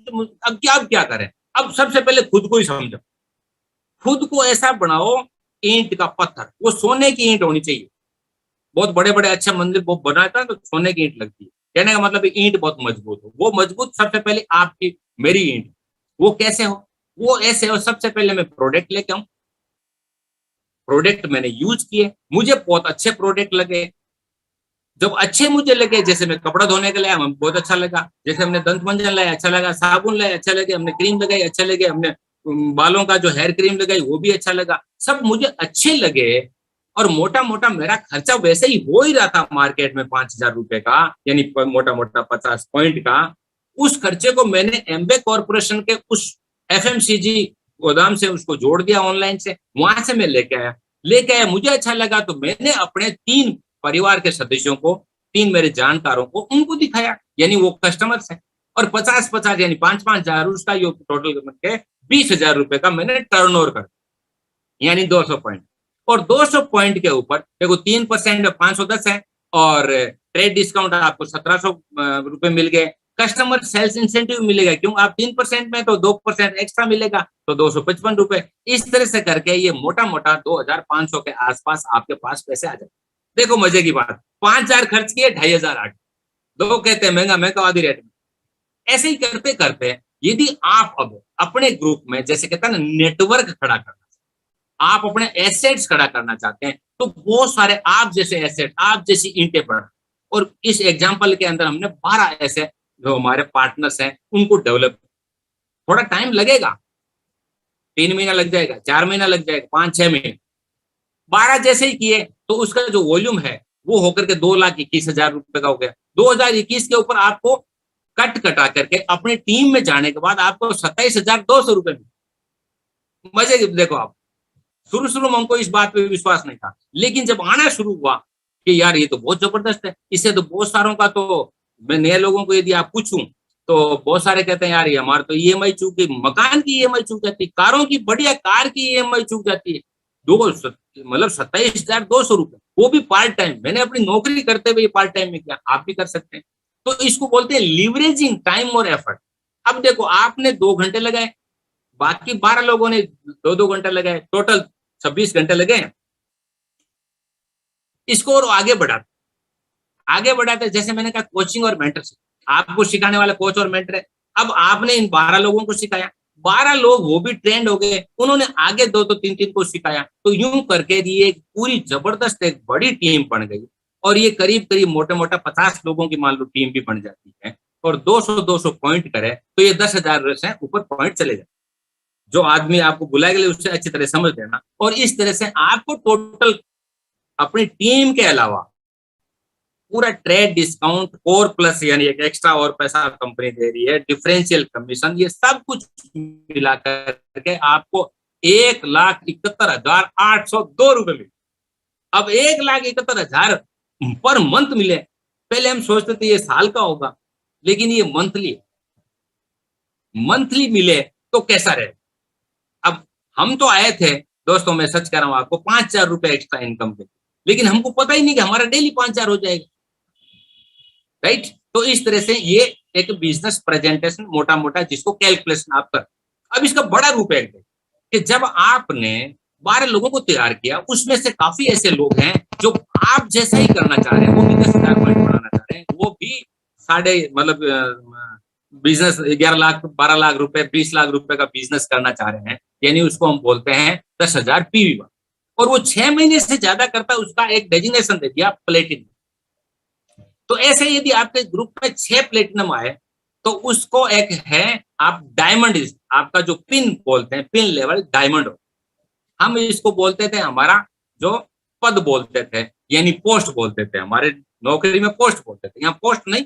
अब क्या करें, अब सबसे पहले खुद को ही समझो, खुद को ऐसा बनाओ ईंट का पत्थर, वो सोने की ईंट होनी चाहिए। बहुत बड़े बड़े अच्छे मंदिर वो बनाता है तो सोने की ईंट लगती है, कहने का मतलब ईंट बहुत मजबूत हो। वो मजबूत सबसे पहले आपकी मेरी ईंट, वो कैसे हो, वो ऐसे हो, सबसे पहले मैं प्रोडक्ट लेके आऊं, प्रोडक्ट मैंने यूज किए, मुझे बहुत अच्छे प्रोडक्ट लगे। जब अच्छे मुझे लगे, जैसे मैं कपड़ा धोने के लाया बहुत अच्छा लगा, जैसे हमने दंत मंजन लाया अच्छा लगा, साबुन लाया अच्छा लगे, हमने क्रीम लगाई अच्छा लगे, हमने बालों का जो हेयर क्रीम लगाई वो भी अच्छा लगा, सब मुझे अच्छे लगे। और मोटा मोटा मेरा खर्चा वैसे ही हो ही रहा था मार्केट में 5,000 रुपए का, यानी मोटा मोटा 50 पॉइंट का। उस खर्चे को मैंने एम्बे कॉर्पोरेशन के उस FMCG गोदाम से उसको जोड़ दिया, ऑनलाइन से, वहां से मैं लेके आया, मुझे अच्छा लगा तो मैंने अपने 3 परिवार के सदस्यों को, 3 मेरे जानकारों को, उनको दिखाया, यानी वो कस्टमर्स है, और 50-50 यानी 5-5 हजार उसका ये टोटल के 20,000 रुपए का मैंने टर्नओवर कर, यानी 200 पॉइंट। और 200 पॉइंट के ऊपर देखो 3% 510 है, और ट्रेड डिस्काउंट आपको 1,700 रुपए मिल गए, कस्टमर सेल्स इंसेंटिव मिलेगा, क्यों आप 3% में तो 2% एक्स्ट्रा मिलेगा, तो 255 रुपए। इस तरह से करके ये मोटा मोटा 2,500 के आसपास आपके पास पैसे आ जाए। देखो मजे की बात, 5,000 खर्च किए, 2,500 आ गए। लोग कहते हैं महंगा आधी रेट में। ऐसे ही करते करते यदि आप अब अपने ग्रुप में, जैसे कहते हैं ना, नेटवर्क खड़ा करना, आप अपने एसेट्स खड़ा करना चाहते हैं, तो बहुत सारे आप जैसे एसेट, आप जैसी ईंटें पर, और इस एग्जांपल के अंदर हमने 12 ऐसे जो हमारे पार्टनर्स हैं उनको डेवलप, थोड़ा टाइम लगेगा, 3 महीना लग जाएगा, 4 महीना लग जाएगा, 5-6 महीने। 12 जैसे ही किए तो उसका जो वॉल्यूम है वो होकर के 2,21,000 रुपए का हो गया। 2021 के ऊपर आपको कटा करके अपनी टीम में जाने के बाद आपको 27,200 रुपए मिले। मजे देखो, आप शुरू में हमको इस बात पे विश्वास नहीं था, लेकिन जब आना शुरू हुआ कि यार ये तो बहुत जबरदस्त है, इससे तो बहुत सारों का, तो मैं नए लोगों को यदि आप पूछूं तो बहुत सारे कहते हैं यार ये हमारे तो ईएमआई चूक गई, मकान की ईएमआई चूक जाती है, कारों की, बढ़िया कार की ईएमआई चूक जाती है, मतलब 27,200 रुपए, वो भी पार्ट टाइम। मैंने अपनी नौकरी करते हुए पार्ट टाइम में किया, आप भी कर सकते हैं। तो इसको बोलते हैं लीवरेजिंग टाइम और एफर्ट। अब देखो आपने 2 घंटे लगाए, बाकी 12 लोगों ने 2-2 घंटे लगाए, टोटल 26 घंटे लगे। इसको और आगे बढ़ाते जैसे मैंने कहा कोचिंग और मेंटरशिप, आपको सिखाने वाला कोच और मेंटर है। अब आपने इन 12 लोगों को सिखाया, 12 लोग वो भी ट्रेंड हो गए, उन्होंने आगे 2 3 को सिखाया, तो यूं करके ये एक पूरी जबरदस्त एक बड़ी टीम बन गई। और ये करीब करीब मोटे मोटा 50 लोगों की मान लो टीम भी बन जाती है, और 200 पॉइंट करे तो ये 10,000 से ऊपर पॉइंट चले जाए। जो आदमी आपको बुलाएगा उससे अच्छी तरह समझ लेना। और इस तरह से आपको टोटल अपनी टीम के अलावा पूरा ट्रेड डिस्काउंट और प्लस यानी एक एक्स्ट्रा और पैसा कंपनी दे रही है, डिफरेंशियल कमीशन, ये सब कुछ मिलाकर के आपको 1,71,802 रुपए मिले। अब 1,71,000 पर मंथ मिले। पहले हम सोचते थे ये साल का होगा, लेकिन ये मंथली मिले तो कैसा रहे। अब हम तो आए थे दोस्तों, मैं सच कह रहा हूं आपको, 5,000 रुपए एक्स्ट्रा इनकम के, लेकिन हमको पता ही नहीं कि हमारा डेली 5,000 हो जाएगा, राइट। तो इस तरह से ये एक बिजनेस प्रेजेंटेशन मोटा मोटा जिसको कैलकुलेशन आप कर। अब इसका बड़ा रूप है कि जब आपने 12 लोगों को तैयार किया, उसमें से काफी ऐसे लोग हैं जो आप जैसा ही करना चाह रहे हैं, वो भी 10,000 पॉइंट बढ़ाना चाह रहे हैं, वो भी बिजनेस 11 लाख 12 लाख रुपए 20 लाख रुपए का बिजनेस करना चाह रहे हैं, यानी उसको हम बोलते हैं 10,000 पीवी। और वो 6 महीने से ज्यादा करता है, उसका एक डेजिग्नेशन दे दिया प्लेटिनम। तो ऐसे यदि आपके ग्रुप में 6 प्लेटिनम आए तो उसको एक है आप डायमंड, आपका जो पिन बोलते हैं, पिन लेवल डायमंड हो। हम इसको बोलते थे, हमारा जो पद बोलते थे यानी पोस्ट बोलते थे, हमारे नौकरी में पोस्ट बोलते थे, यहाँ पोस्ट नहीं,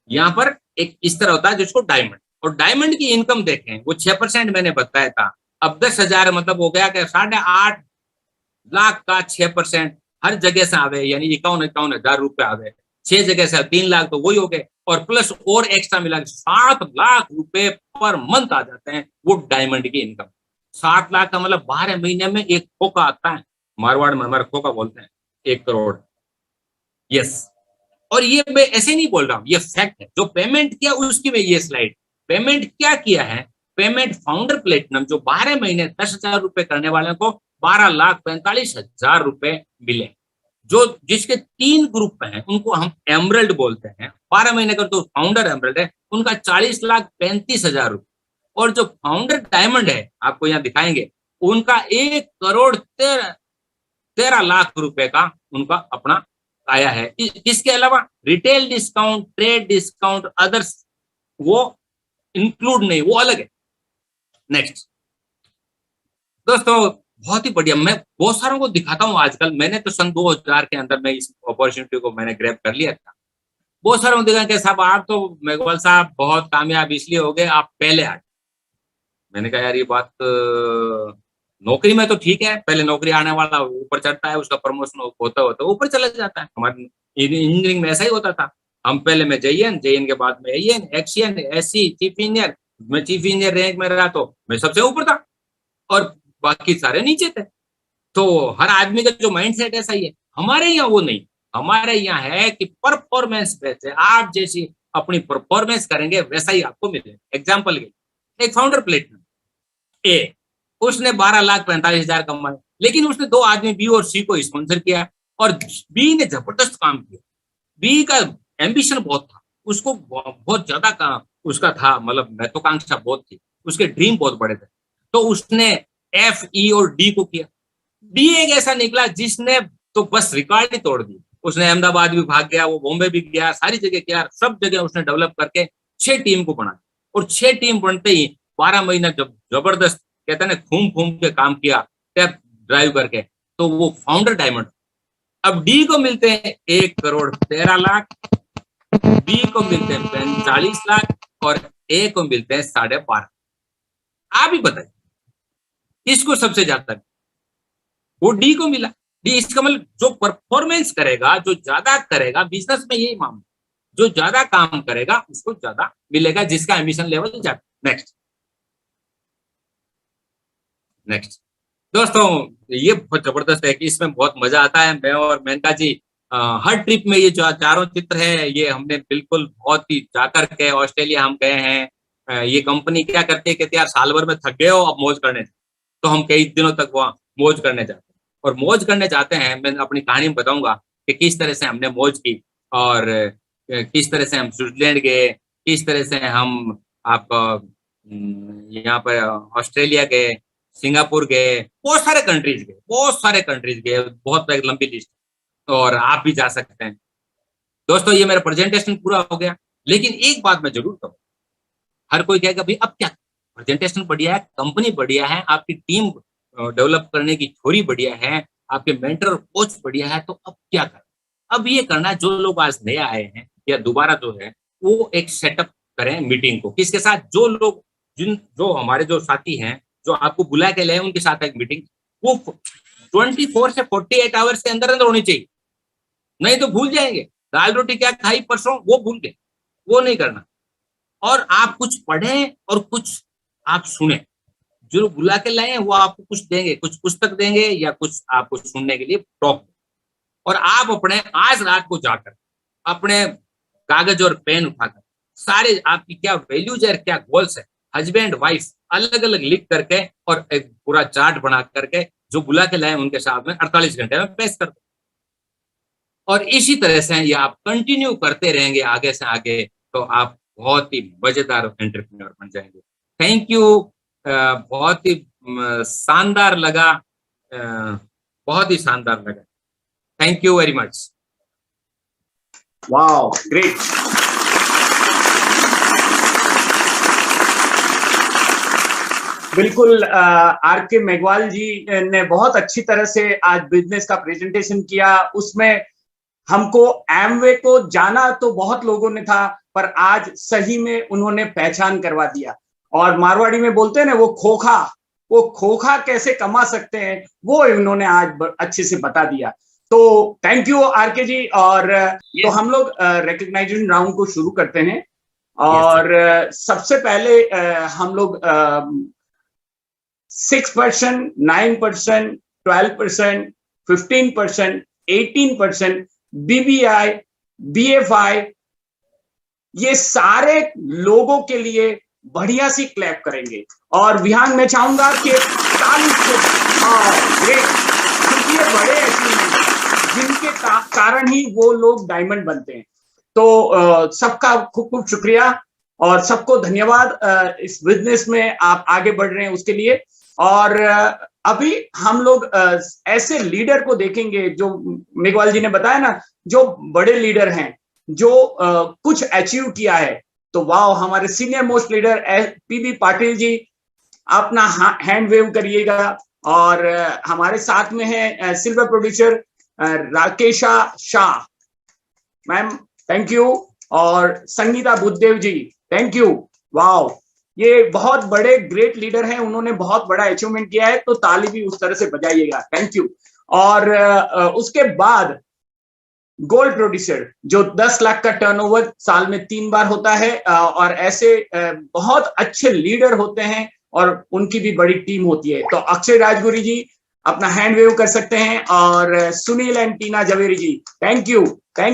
यहाँ पर एक इस तरह होता है जिसको डायमंड। और डायमंड की इनकम देखें, वो 6% मैंने बताया था। अब 10,000 मतलब हो गया कि 8.5 लाख का 6% हर जगह से आवे, यानी 51 हजार रुपए आवे, 6 जगह से 3 लाख तो वही हो गए, और प्लस और एक्स्ट्रा मिला 7 लाख रुपए पर मंथ आ जाते हैं, वो डायमंड की इनकम। 7 लाख का मतलब 12 महीने में एक खोका आता है, मारवाड़ में हमारा खोका बोलते हैं, 1 करोड़। यस, और ये मैं ऐसे नहीं बोल रहा हूँ, ये फैक्ट है। जो पेमेंट किया उसकी में ये स्लाइड, पेमेंट क्या किया है, पेमेंट फाउंडर प्लेटिनम जो 12 महीने 10,000 रुपए करने वाले को 12,45,000 रुपए मिले। जो जिसके 3 ग्रुप हैं उनको हम एमरल्ड बोलते हैं, 12 महीने का तो फाउंडर एमरल्ड है, उनका 40,35,000 रुपए। और जो फाउंडर डायमंड है, आपको यहाँ दिखाएंगे, उनका 1,13 लाख रुपए का उनका अपना आया है। इसके अलावा retail discount, trade discount, others वो इंक्लूड नहीं, वो अलग है। नेक्स्ट दोस्तों, बहुत ही बढ़िया, मैं बहुत सारों को दिखाता हूँ आजकल। मैंने तो सन 2000 के अंदर में इस अपॉर्चुनिटी को मैंने ग्रैब कर लिया था। बहुत सारों को देखा कि साहब आप तो मेघवाल साहब बहुत कामयाब इसलिए हो गए, आप पहले आ गए। मैंने कहा यार ये बात नौकरी में तो ठीक है, पहले नौकरी आने वाला ऊपर चढ़ता है, उसका प्रमोशन होता होता ऊपर चला जाता है। हमारे इंजीनियरिंग में ऐसा ही होता था, हम पहले में जेईएन के बाद में AEN, XEN, SC, chief engineer. मैं चीफ इंजीनियर रैंक में रहा तो मैं सबसे ऊपर था और बाकी सारे नीचे थे। तो हर आदमी का जो माइंडसेट ऐसा ही है। हमारे यहाँ वो नहीं, हमारे यहाँ है कि परफॉर्मेंस बेस्ड है, आप जैसी अपनी परफॉर्मेंस करेंगे वैसा ही आपको मिलेगा। एग्जाम्पल के एक फाउंडर प्लेटिनम ए, उसने 12,45,000 कमाए, लेकिन उसने 2 आदमी बी और सी को स्पॉन्सर किया और बी ने जबरदस्त काम किया। बी का एम्बिशन बहुत था, उसको बहुत ज्यादा काम उसका था, मतलब महत्वाकांक्षा बहुत थी, उसके ड्रीम बहुत बड़े थे। तो उसने एफ, ई और डी को किया। डी एक ऐसा निकला जिसने तो बस रिकॉर्ड ही तोड़ दी। उसने अहमदाबाद भी भाग गया, वो बॉम्बे भी गया, सारी जगह किया, सब जगह उसने डेवलप करके 6 टीम को बना, और 6 टीम बनते ही 12 महीना जब जबरदस्त कहते हैं ना घूम के काम किया, टैप ड्राइव करके, तो वो फाउंडर डायमंड। अब डी को मिलते हैं 1,13 लाख, बी को मिलते हैं 45 लाख और ए को मिलते हैं 12.5। आप ही बताइए इसको सबसे ज्यादा, वो डी को मिला। डी इसका मतलब जो परफॉर्मेंस करेगा, जो ज्यादा करेगा, बिजनेस में यही मामला। जो ज्यादा काम करेगा उसको ज्यादा मिलेगा, जिसका एमिशन लेवल ज्यादा। नेक्स्ट दोस्तों, ये बहुत जबरदस्त है कि इसमें बहुत मजा आता है। मैं और मेनका जी हर ट्रिप में ये जो चारों चित्र है ये हमने बिल्कुल बहुत ही जाकर के ऑस्ट्रेलिया हम गए हैं। ये कंपनी क्या करती है, कहते यार साल भर में थक गए हो, अब मौज करने, तो हम कई दिनों तक वहाँ मौज करने जाते हैं। और मौज करने जाते हैं, मैं अपनी कहानी बताऊंगा कि किस तरह से हमने मौज की, और किस तरह से हम स्विट्जरलैंड गए, किस तरह से हम आप यहाँ पर ऑस्ट्रेलिया गए, सिंगापुर गए, बहुत सारे कंट्रीज गए, बहुत एक लंबी लिस्ट, और आप भी जा सकते हैं। दोस्तों ये मेरा प्रेजेंटेशन पूरा हो गया, लेकिन एक बात मैं जरूर कहूँ, हर कोई कहेगा भाई अब क्या, प्रेजेंटेशन बढ़िया है, कंपनी बढ़िया है, आपकी टीम डेवलप करने की थ्योरी बढ़िया है, आपके मेंटर और कोच बढ़िया है, तो अब क्या करें? अब ये करना, जो लोग आज नए आए हैं या दोबारा जो है वो एक सेटअप करें मीटिंग को, किसके साथ, जो लोग जो हमारे जो साथी हैं जो आपको बुला के ले उनके साथ एक मीटिंग, वो 24 से 48 आवर्स के अंदर अंदर होनी चाहिए, नहीं तो भूल जाएंगे। दाल रोटी क्या खाई परसों, वो भूल गए, वो नहीं करना। और आप कुछ पढ़ें और कुछ आप सुने, जो बुला के लाए हैं वो आपको कुछ देंगे, कुछ पुस्तक देंगे या कुछ आपको सुनने के लिए टॉक, और आप अपने आज रात को जाकर अपने कागज और पेन उठाकर सारे आपकी क्या वैल्यूज है, क्या गोल्स है, हस्बैंड वाइफ अलग अलग लिख करके और एक पूरा चार्ट बना करके जो बुला के लाए उनके साथ में 48 घंटे में पेश कर दो। और इसी तरह से ये आप कंटिन्यू करते रहेंगे आगे से आगे, तो आप बहुत ही मजेदार एंटरप्रेन्योर बन जाएंगे। थैंक यू, बहुत ही शानदार लगा, बहुत ही शानदार लगा। Thank you very much. Wow, great. बिल्कुल, आर के मेघवाल जी ने बहुत अच्छी तरह से आज बिजनेस का प्रेजेंटेशन किया। उसमें हमको एमवे को जाना तो बहुत लोगों ने था, पर आज सही में उन्होंने पहचान करवा दिया। और मारवाड़ी में बोलते हैं ना, वो खोखा कैसे कमा सकते हैं, वो इन्होंने आज अच्छे से बता दिया। तो थैंक यू आर के जी। और तो हम लोग रिकग्नाइजेशन राउंड को शुरू करते हैं। और सबसे पहले हम लोग 6%, 9%, 12%, 15%, 18%, BBI, BFI, ये सारे लोगों के लिए बढ़िया सी क्लैप करेंगे। और विहान मैं चाहूंगा कि ताली से, ग्रेट, क्योंकि ये बड़े अचीवमेंट जिनके कारण ही वो लोग डायमंड बनते हैं। तो सबका खूब खूब शुक्रिया और सबको धन्यवाद। इस बिजनेस में आप आगे बढ़ रहे हैं उसके लिए। और अभी हम लोग ऐसे लीडर को देखेंगे जो मेघवाल जी ने बताया ना, जो बड़े लीडर हैं, जो कुछ अचीव किया है। तो वाह, हमारे senior most leader PB Patil ji, अपना हैंड वेव करिएगा। और हमारे साथ में है silver producer Rakesha Shah ma'am, thank you. और संगीता बुद्धदेव जी, थैंक यू। वाह, ये बहुत बड़े ग्रेट लीडर हैं, उन्होंने बहुत बड़ा अचीवमेंट किया है, तो ताली भी उस तरह से बजाइएगा, थैंक यू। और उसके बाद गोल्ड प्रोड्यूसर, जो 10 लाख का टर्नओवर साल में 3 बार होता है, और ऐसे बहुत अच्छे लीडर होते हैं और उनकी भी बड़ी टीम होती है। तो अक्षय राजगुरी जी अपना हैंड वेव कर सकते हैं। और Sunil and Tina Jhaveri ji, thank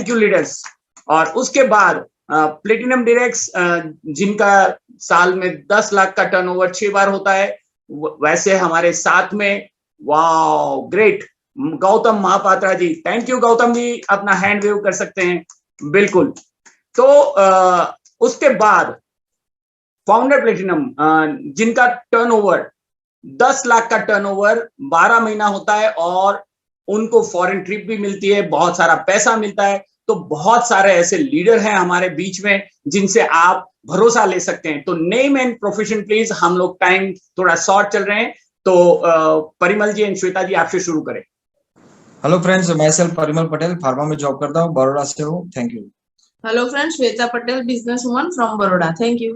you leaders. और उसके बाद प्लेटिनम डायरेक्ट्स, जिनका साल में 10 लाख का टर्नओवर 6 बार होता है, वैसे हमारे साथ में, wow great, Gautam Mahapatra ji, thank you Gautam ji, अपना हैंड वेव कर सकते हैं, बिल्कुल। तो उसके बाद फाउंडर प्लेटिनम, जिनका टर्नओवर 10 लाख का टर्नओवर 12 महीना होता है, और उनको फॉरेन ट्रिप भी मिलती है, बहुत सारा पैसा मिलता है। तो बहुत सारे ऐसे लीडर हैं हमारे बीच में जिनसे आप भरोसा ले सकते हैं। तो नेम एंड प्रोफेशन प्लीज, हम लोग टाइम थोड़ा शॉर्ट चल रहे हैं, तो परिमल जी एंड श्वेता जी आपसे शुरू करें। हेलो फ्रेंड्स, मैं सेल्फ परिमल पटेल, फार्मा में जॉब करता हूँ, बड़ौदा से हूँ, thank you. Hello friends, Shweta Patel, business woman from Baroda, thank you.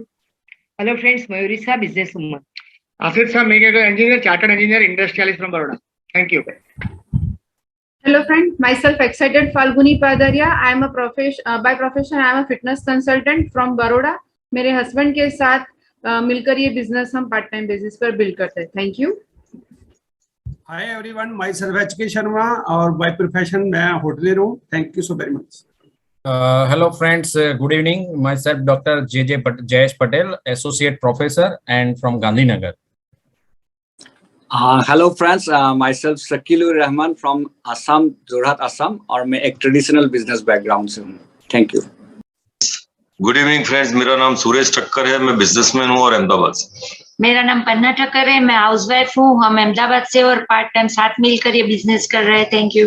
Hello friends, Mayuri Shah, business woman. Asif Shah, mechanical engineer, chartered engineer, industrialist from Baroda, thank you. Hello friend, myself excited Falguni Padaria. I am a by profession I am a fitness consultant from Baroda. मेरे husband के साथ मिलकर ये business हम part time basis पर build करते हैं. Thank you. Hi everyone, myself HK Sharma और बाय प्रोफेशन मैं होटलियर हूँ. Thank you so very much. Hello friends, good evening. Myself Dr. Jayesh Patel, Associate Professor and from Gandhinagar. Hello friends, myself Shakilur Rahman from Assam, Jorhat Assam, और मैं एक traditional business background से हूँ. Thank you. Good evening friends, मेरा नाम सुरेश ठक्कर है, मैं businessman हूँ और अहमदाबाद से. मेरा नाम पन्ना ठक्कर है, मैं हाउसवाइफ हूँ. हम अहमदाबाद से और पार्ट टाइम साथ मिलकर ये बिजनेस कर रहे हैं. Thank you.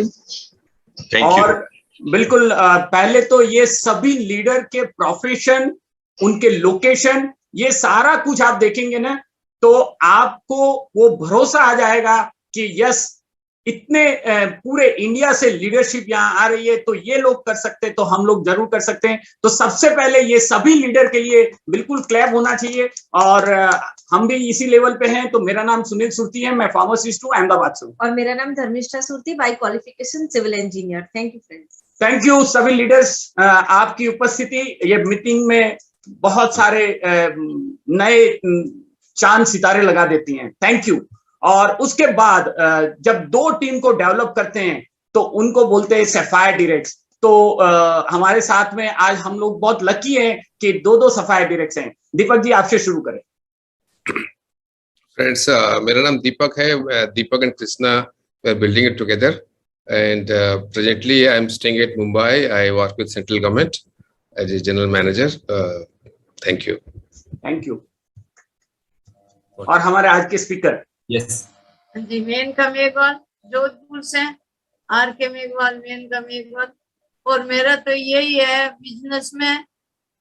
और बिल्कुल पहले तो ये सभी लीडर के प्रोफेशन, उनके लोकेशन, ये सारा कुछ आप देखेंगे ना तो आपको वो भरोसा आ जाएगा कि यस, इतने पूरे इंडिया से लीडरशिप यहाँ आ रही है तो ये लोग कर सकते हैं तो हम लोग जरूर कर सकते हैं. तो सबसे पहले ये सभी लीडर के लिए बिल्कुल क्लैप होना चाहिए. और हम भी इसी लेवल पे हैं. तो मेरा नाम सुनील सुरती है, मैं फार्मासिस्ट हूँ, अहमदाबाद से हूँ. और मेरा नाम Dharmishtha Surti, by qualification civil engineer. Thank you friends. Thank you सभी लीडर्स, आपकी उपस्थिति ये मीटिंग में बहुत सारे नए चांद सितारे लगा देती हैं. Thank you. और उसके बाद जब दो टीम को डेवलप करते हैं तो उनको बोलते हैं सफायर डायरेक्ट्स. तो हमारे साथ में आज हम लोग बहुत लकी हैं कि दो सफायर डायरेक्ट्स हैं. दीपक जी, आपसे शुरू करें. फ्रेंड्स, मेरा नाम दीपक है. Deepak and Krishna building it together and presently I am staying at Mumbai. I work with central government as a general manager. Thank you. Thank you. और हमारे आज के स्पीकर. Yes. जी, मेनका मेघवाल जोधपुर से. Are K Meghwal, Maneka Meghwal. और मेरा तो यही है बिजनेस में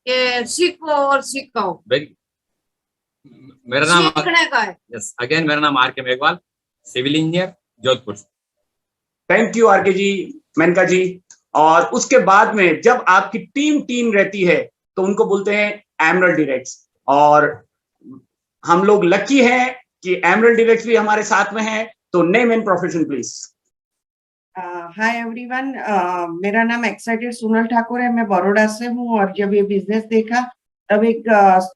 कि सीखो और सिखाओ. मेरा नाम सीखने का है. Yes. Again, मेरा नाम R K Meghwal, civil engineer, Jodhpur. Thank you RK ji, Menka ji. और उसके बाद में जब आपकी टीम रहती है तो उनको बोलते हैं एमरल्ड डायरेक्ट्स. और हम लोग लकी हैं कि एमरल्ड डायरेक्ट्स भी हमारे साथ में है. तो name and profession please. Hi everyone, मेरा नाम एक्साइटेड सोनल ठाकुर है. मैं बड़ौदा से हूँ और जब ये बिजनेस देखा तब एक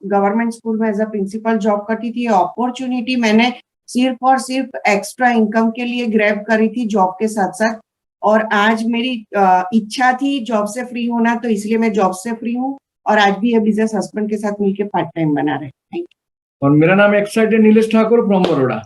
गवर्नमेंट स्कूल में एज अ प्रिंसिपल जॉब करती थी. अपॉर्चुनिटी मैंने सिर्फ और सिर्फ एक्स्ट्रा इनकम के लिए ग्रैब करी थी जॉब के साथ साथ. और आज मेरी इच्छा थी जॉब से फ्री होना, तो इसलिए मैं जॉब से फ्री हूँ और आज भी ये बिजनेस हस्बैंड के साथ मिलकर पार्ट टाइम बना रहे हैं. Thank you. और मेरा नाम excited Nilesh Thakur from Baroda.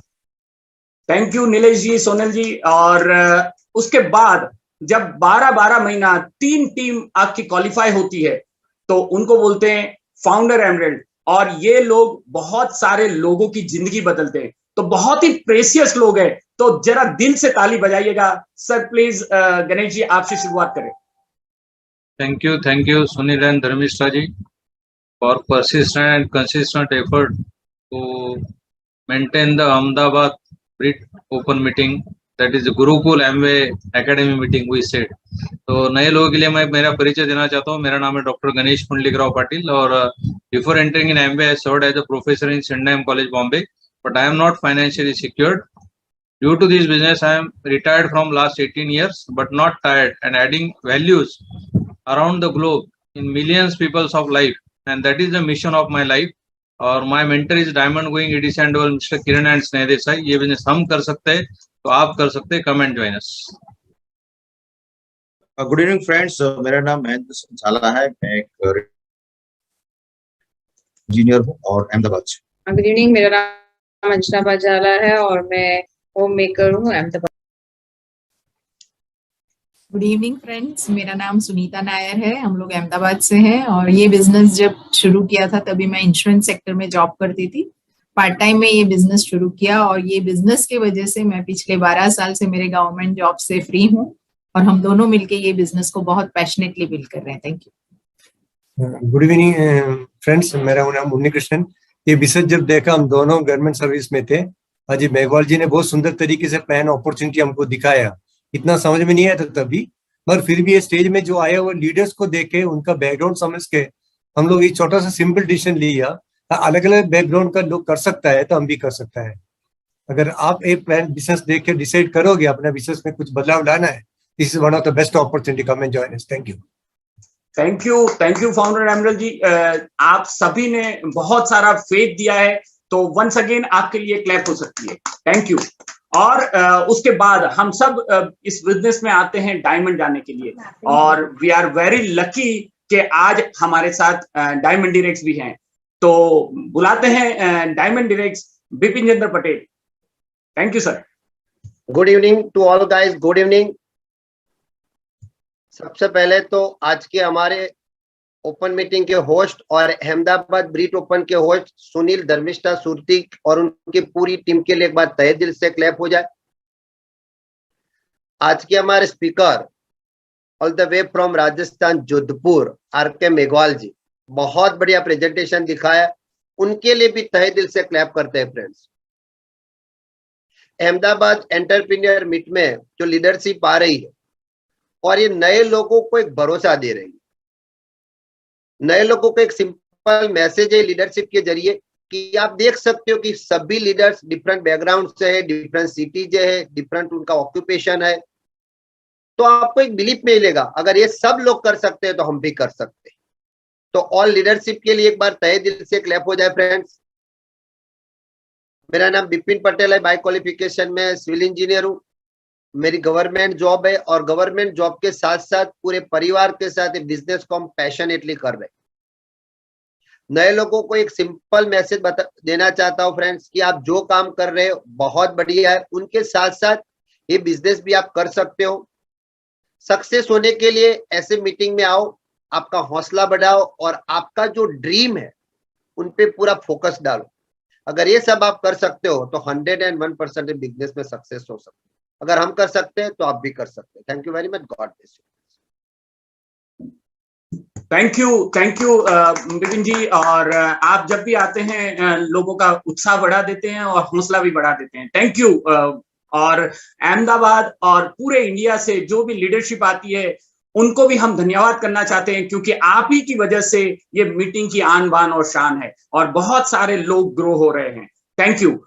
Thank you Nilesh ji, Sonal ji. और उसके बाद जब 12 महीना 3 टीम आपकी क्वालिफाई होती है तो उनको बोलते हैं फाउंडर एमरल्ड. और ये लोग बहुत सारे लोगों की जिंदगी बदलते हैं. तो बहुत ही प्रेशियस लोग हैं. तो जरा दिल से ताली बजाइएगा. सर प्लीज गणेश जी, आपसे शुरुआत करें. Thank you Sunil and Dharmishtha ji for persistent and consistent effort to maintain the Ahmedabad BRIT open meeting, that is Gurukul Amway Academy meeting we said. तो नए लोगों के लिए मैं मेरा परिचय देना चाहता हूँ. मेरा नाम है डॉक्टर गणेश पुंडलिकराव पाटिल और before entering in Amway I served as a professor in St. M College Bombay, but I am not financially secured. Due to this business I am retired from last 18 years but not tired and adding values around the globe in millions peoples of life, and that is the mission of my life. और my mentor is diamond going EDC and Mr. Kiran and Sneh Desai. ये business हम कर सकते हैं तो आप कर सकते हैं. Come and join us. Good evening friends, मेरा नाम महेंद्र सिंह झाला है. मैं एक इंजीनियर हूँ और अहमदाबाद से. गुड इवनिंग, मेरा नाम अंजना बाजाला है और मैं होम मेकर हूँ अहमदाबाद. गुड इवनिंग फ्रेंड्स, मेरा नाम सुनीता नायर है. हम लोग अहमदाबाद से हैं और ये बिजनेस जब शुरू किया था तभी मैं इंश्योरेंस सेक्टर में जॉब करती थी. पार्ट टाइम में ये बिजनेस शुरू किया और ये बिजनेस की वजह से मैं पिछले 12 साल से मेरे गवर्नमेंट जॉब से फ्री हूँ और हम दोनों मिलके ये बिजनेस को बहुत पैशनेटली बिल्ड कर रहे हैं. Thank you. Good evening friends, मेरा नाम उन्नी कृष्णन. ये बिजनेस जब देखा हम दोनों गवर्नमेंट सर्विस में थे. अजय मेघवाल जी ने बहुत सुंदर तरीके से प्लान अपॉर्चुनिटी हमको दिखाया. इतना समझ में नहीं आया था तभी, पर फिर भी ये स्टेज में जो आया वो लीडर्स को देखे उनका बैकग्राउंड समझ के हम लोग एक छोटा सा सिंपल डिसीजन लिया. अलग अलग बैकग्राउंड का लोग कर सकता है तो हम भी कर सकता है. अगर आप एक प्लान बिजनेस देख के डिसाइड करोगे अपना बिजनेस में कुछ बदलाव लाना है This is one of the best opportunity. Come and join us. Thank you. Thank you founder एमरल जी। आप सभी ने बहुत सारा फेथ दिया है, तो वंस अगेन आपके लिए क्लैप हो सकती है। Thank you. और उसके बाद हम सब इस बिजनेस में आते हैं डायमंड जाने के लिए, और वी आर वेरी लकी कि आज हमारे साथ डायमंड डायरेक्ट्स भी हैं। तो बुलाते हैं diamond directs Bipin Chandra Patel. Thank you sir. Good evening to all guys, good evening. सबसे पहले तो आज के हमारे ओपन मीटिंग के होस्ट और अहमदाबाद ब्रीट ओपन के होस्ट सुनील धर्मिष्ठा सुरती और उनकी पूरी टीम के लिए एक बार तहे दिल से क्लैप हो जाए। आज के हमारे speaker all the way from Rajasthan Jodhpur RK. Meghwal ji, बहुत बढ़िया प्रेजेंटेशन दिखाया, उनके लिए भी तहे दिल से क्लैप करते हैं फ्रेंड्स। अहमदाबाद एंटरप्रेन्योर मीट में जो लीडरशिप आ रही है और ये नए लोगों को एक भरोसा दे रही है, नए लोगों को एक सिंपल मैसेज है लीडरशिप के जरिए कि आप देख सकते हो कि सभी लीडर्स डिफरेंट बैकग्राउंड से है, डिफरेंट सिटी से है, डिफरेंट उनका ऑक्यूपेशन है, तो आपको एक बिलीफ मिलेगा अगर ये सब लोग कर सकते हैं तो हम भी कर सकते हैं। तो ऑल लीडरशिप के लिए एक बार तहे दिल से क्लैप हो जाए फ्रेंड्स। मेरा नाम बिपिन पटेल है, बाय क्वालिफिकेशन में सिविल इंजीनियर हूँ। मेरी गवर्नमेंट जॉब है और गवर्नमेंट जॉब के साथ साथ पूरे परिवार के साथ बिजनेस को हम पैशनेटली कर रहे हैं। नए लोगों को एक सिंपल मैसेज देना चाहता हूं फ्रेंड्स कि आप जो काम कर रहे हो बहुत बढ़िया है, उनके साथ साथ ये बिजनेस भी आप कर सकते हो। सक्सेस होने के लिए ऐसे मीटिंग में आओ, आपका हौसला बढ़ाओ और आपका जो ड्रीम है उन पे पूरा फोकस डालो। अगर ये सब आप कर सकते हो तो 101% बिजनेस में सक्सेस हो सकते हो। अगर हम कर सकते हैं तो आप भी कर सकते हैं। Thank you very much, God bless you. Thank you Bipin ji. और आप जब भी आते हैं लोगों का उत्साह बढ़ा देते हैं और हौसला भी बढ़ा देते हैं। Thank you. और अहमदाबाद और पूरे इंडिया से जो भी लीडरशिप आती है उनको भी हम धन्यवाद करना चाहते हैं, क्योंकि आप ही की वजह से ये मीटिंग की आन बान और शान है और बहुत सारे लोग ग्रो हो रहे हैं। Thank you.